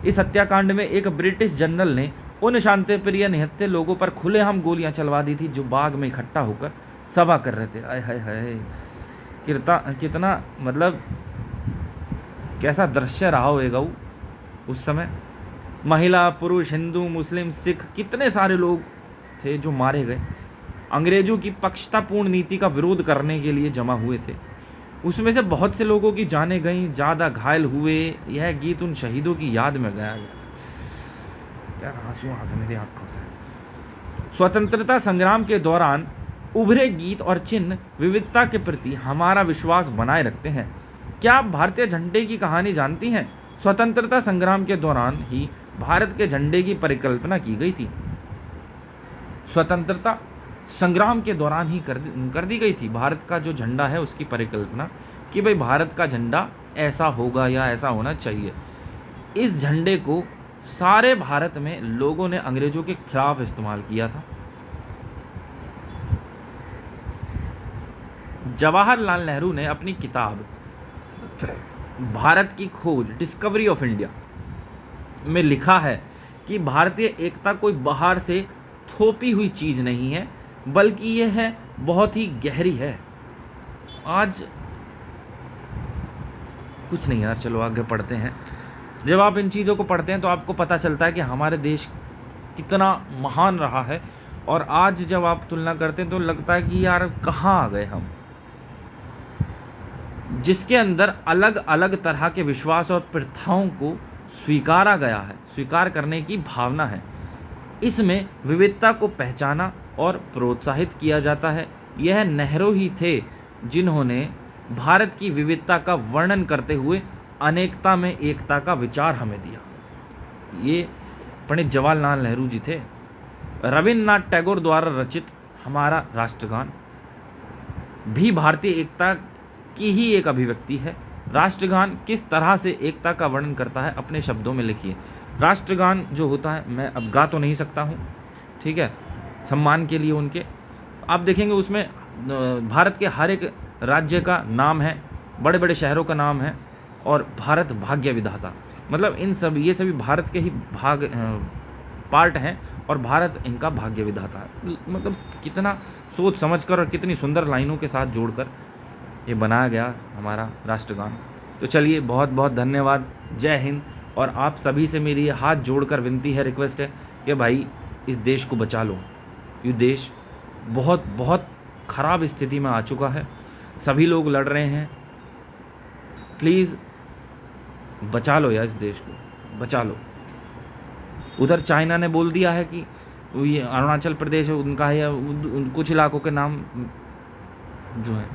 इस हत्याकांड में एक ब्रिटिश जनरल ने उन शांतिप्रिय निहत्थे लोगों पर खुलेआम गोलियां चलवा दी थी जो बाग में इकट्ठा होकर सभा कर रहे थे। आय हाय हाय, कितना मतलब कैसा दृश्य रहा होगा उस समय। महिला, पुरुष, हिंदू, मुस्लिम, सिख, कितने सारे लोग थे जो मारे गए। अंग्रेजों की पक्षतापूर्ण नीति का विरोध करने के लिए जमा हुए थे। उसमें से बहुत से लोगों की जानें गईं, ज़्यादा घायल हुए। यह गीत उन शहीदों की याद में गाया गया था। यार आंसू आ गए मेरी आंखों से। स्वतंत्रता संग्राम के दौरान उभरे गीत और चिन्ह विविधता के प्रति हमारा विश्वास बनाए रखते हैं। क्या आप भारतीय झंडे की कहानी जानती हैं? स्वतंत्रता संग्राम के दौरान ही भारत के झंडे की परिकल्पना की गई थी। स्वतंत्रता संग्राम के दौरान ही कर दी गई थी भारत का जो झंडा है उसकी परिकल्पना, कि भाई भारत का झंडा ऐसा होगा या ऐसा होना चाहिए। इस झंडे को सारे भारत में लोगों ने अंग्रेजों के खिलाफ इस्तेमाल किया था। जवाहरलाल नेहरू ने अपनी किताब भारत की खोज डिस्कवरी ऑफ इंडिया में लिखा है कि भारतीय एकता कोई बाहर से थोपी हुई चीज़ नहीं है, बल्कि यह है बहुत ही गहरी है। आज कुछ नहीं यार, चलो आगे पढ़ते हैं। जब आप इन चीज़ों को पढ़ते हैं तो आपको पता चलता है कि हमारे देश कितना महान रहा है, और आज जब आप तुलना करते हैं तो लगता है कि यार कहाँ आ गए हम, जिसके अंदर अलग अलग तरह के विश्वास और प्रथाओं को स्वीकारा गया है, स्वीकार करने की भावना है। इसमें विविधता को पहचाना और प्रोत्साहित किया जाता है। यह नेहरू ही थे जिन्होंने भारत की विविधता का वर्णन करते हुए अनेकता में एकता का विचार हमें दिया। ये पंडित जवाहरलाल नेहरू जी थे। रविन्द्रनाथ टैगोर द्वारा रचित हमारा राष्ट्रगान भी भारतीय एकता की ही एक अभिव्यक्ति है। राष्ट्रगान किस तरह से एकता का वर्णन करता है, अपने शब्दों में लिखिए। राष्ट्रगान जो होता है, मैं अब गा तो नहीं सकता हूँ, ठीक है, सम्मान के लिए उनके, आप देखेंगे उसमें भारत के हर एक राज्य का नाम है, बड़े बड़े शहरों का नाम है, और भारत भाग्य विधाता, मतलब ये सभी भारत के ही पार्ट हैं, और भारत इनका भाग्य विधाता है। मतलब कितना सोच समझकर और कितनी सुंदर लाइनों के साथ जोड़कर ये बनाया गया हमारा राष्ट्रगान। तो चलिए, बहुत बहुत धन्यवाद, जय हिंद। और आप सभी से मेरी हाथ जोड़कर विनती है, रिक्वेस्ट है कि भाई इस देश को बचा लो। ये देश बहुत बहुत ख़राब स्थिति में आ चुका है, सभी लोग लड़ रहे हैं, प्लीज़ बचा लो यार, इस देश को बचा लो। उधर चाइना ने बोल दिया है कि ये अरुणाचल प्रदेश उनका है, या कुछ इलाकों के नाम जो है,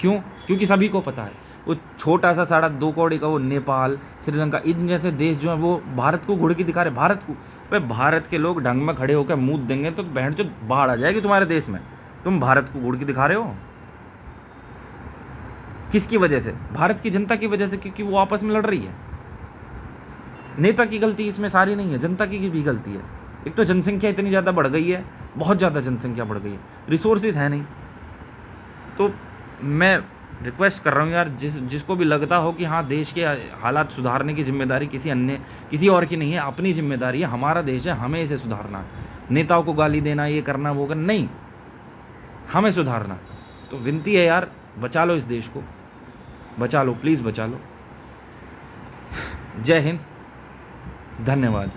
क्यों? क्योंकि सभी को पता है वो छोटा सा 2.5 कौड़ी का वो नेपाल, श्रीलंका, इन जैसे देश जो है वो भारत को घुड़की दिखा रहे, भारत को। भाई भारत के लोग ढंग में खड़े होकर मुँह देंगे तो बहन जो बाढ़ आ जाएगी तुम्हारे देश में। तुम भारत को घुड़की दिखा रहे हो किसकी वजह से? भारत की जनता की वजह से, क्योंकि वो आपस में लड़ रही है। नेता की गलती इसमें सारी नहीं है, जनता की भी गलती है। एक तो जनसंख्या इतनी ज़्यादा बढ़ गई है, बहुत ज़्यादा जनसंख्या बढ़ गई है, रिसोर्सेज है नहीं। तो मैं रिक्वेस्ट कर रहा हूँ यार, जिसको भी लगता हो कि हाँ देश के हालात सुधारने की जिम्मेदारी किसी और की नहीं है, अपनी जिम्मेदारी है, हमारा देश है, हमें इसे सुधारना है। नेताओं को गाली देना, ये करना वो करना नहीं, हमें सुधारना। तो विनती है यार, बचा लो इस देश को, बचा लो, प्लीज़ बचा लो। जय हिंद, धन्यवाद।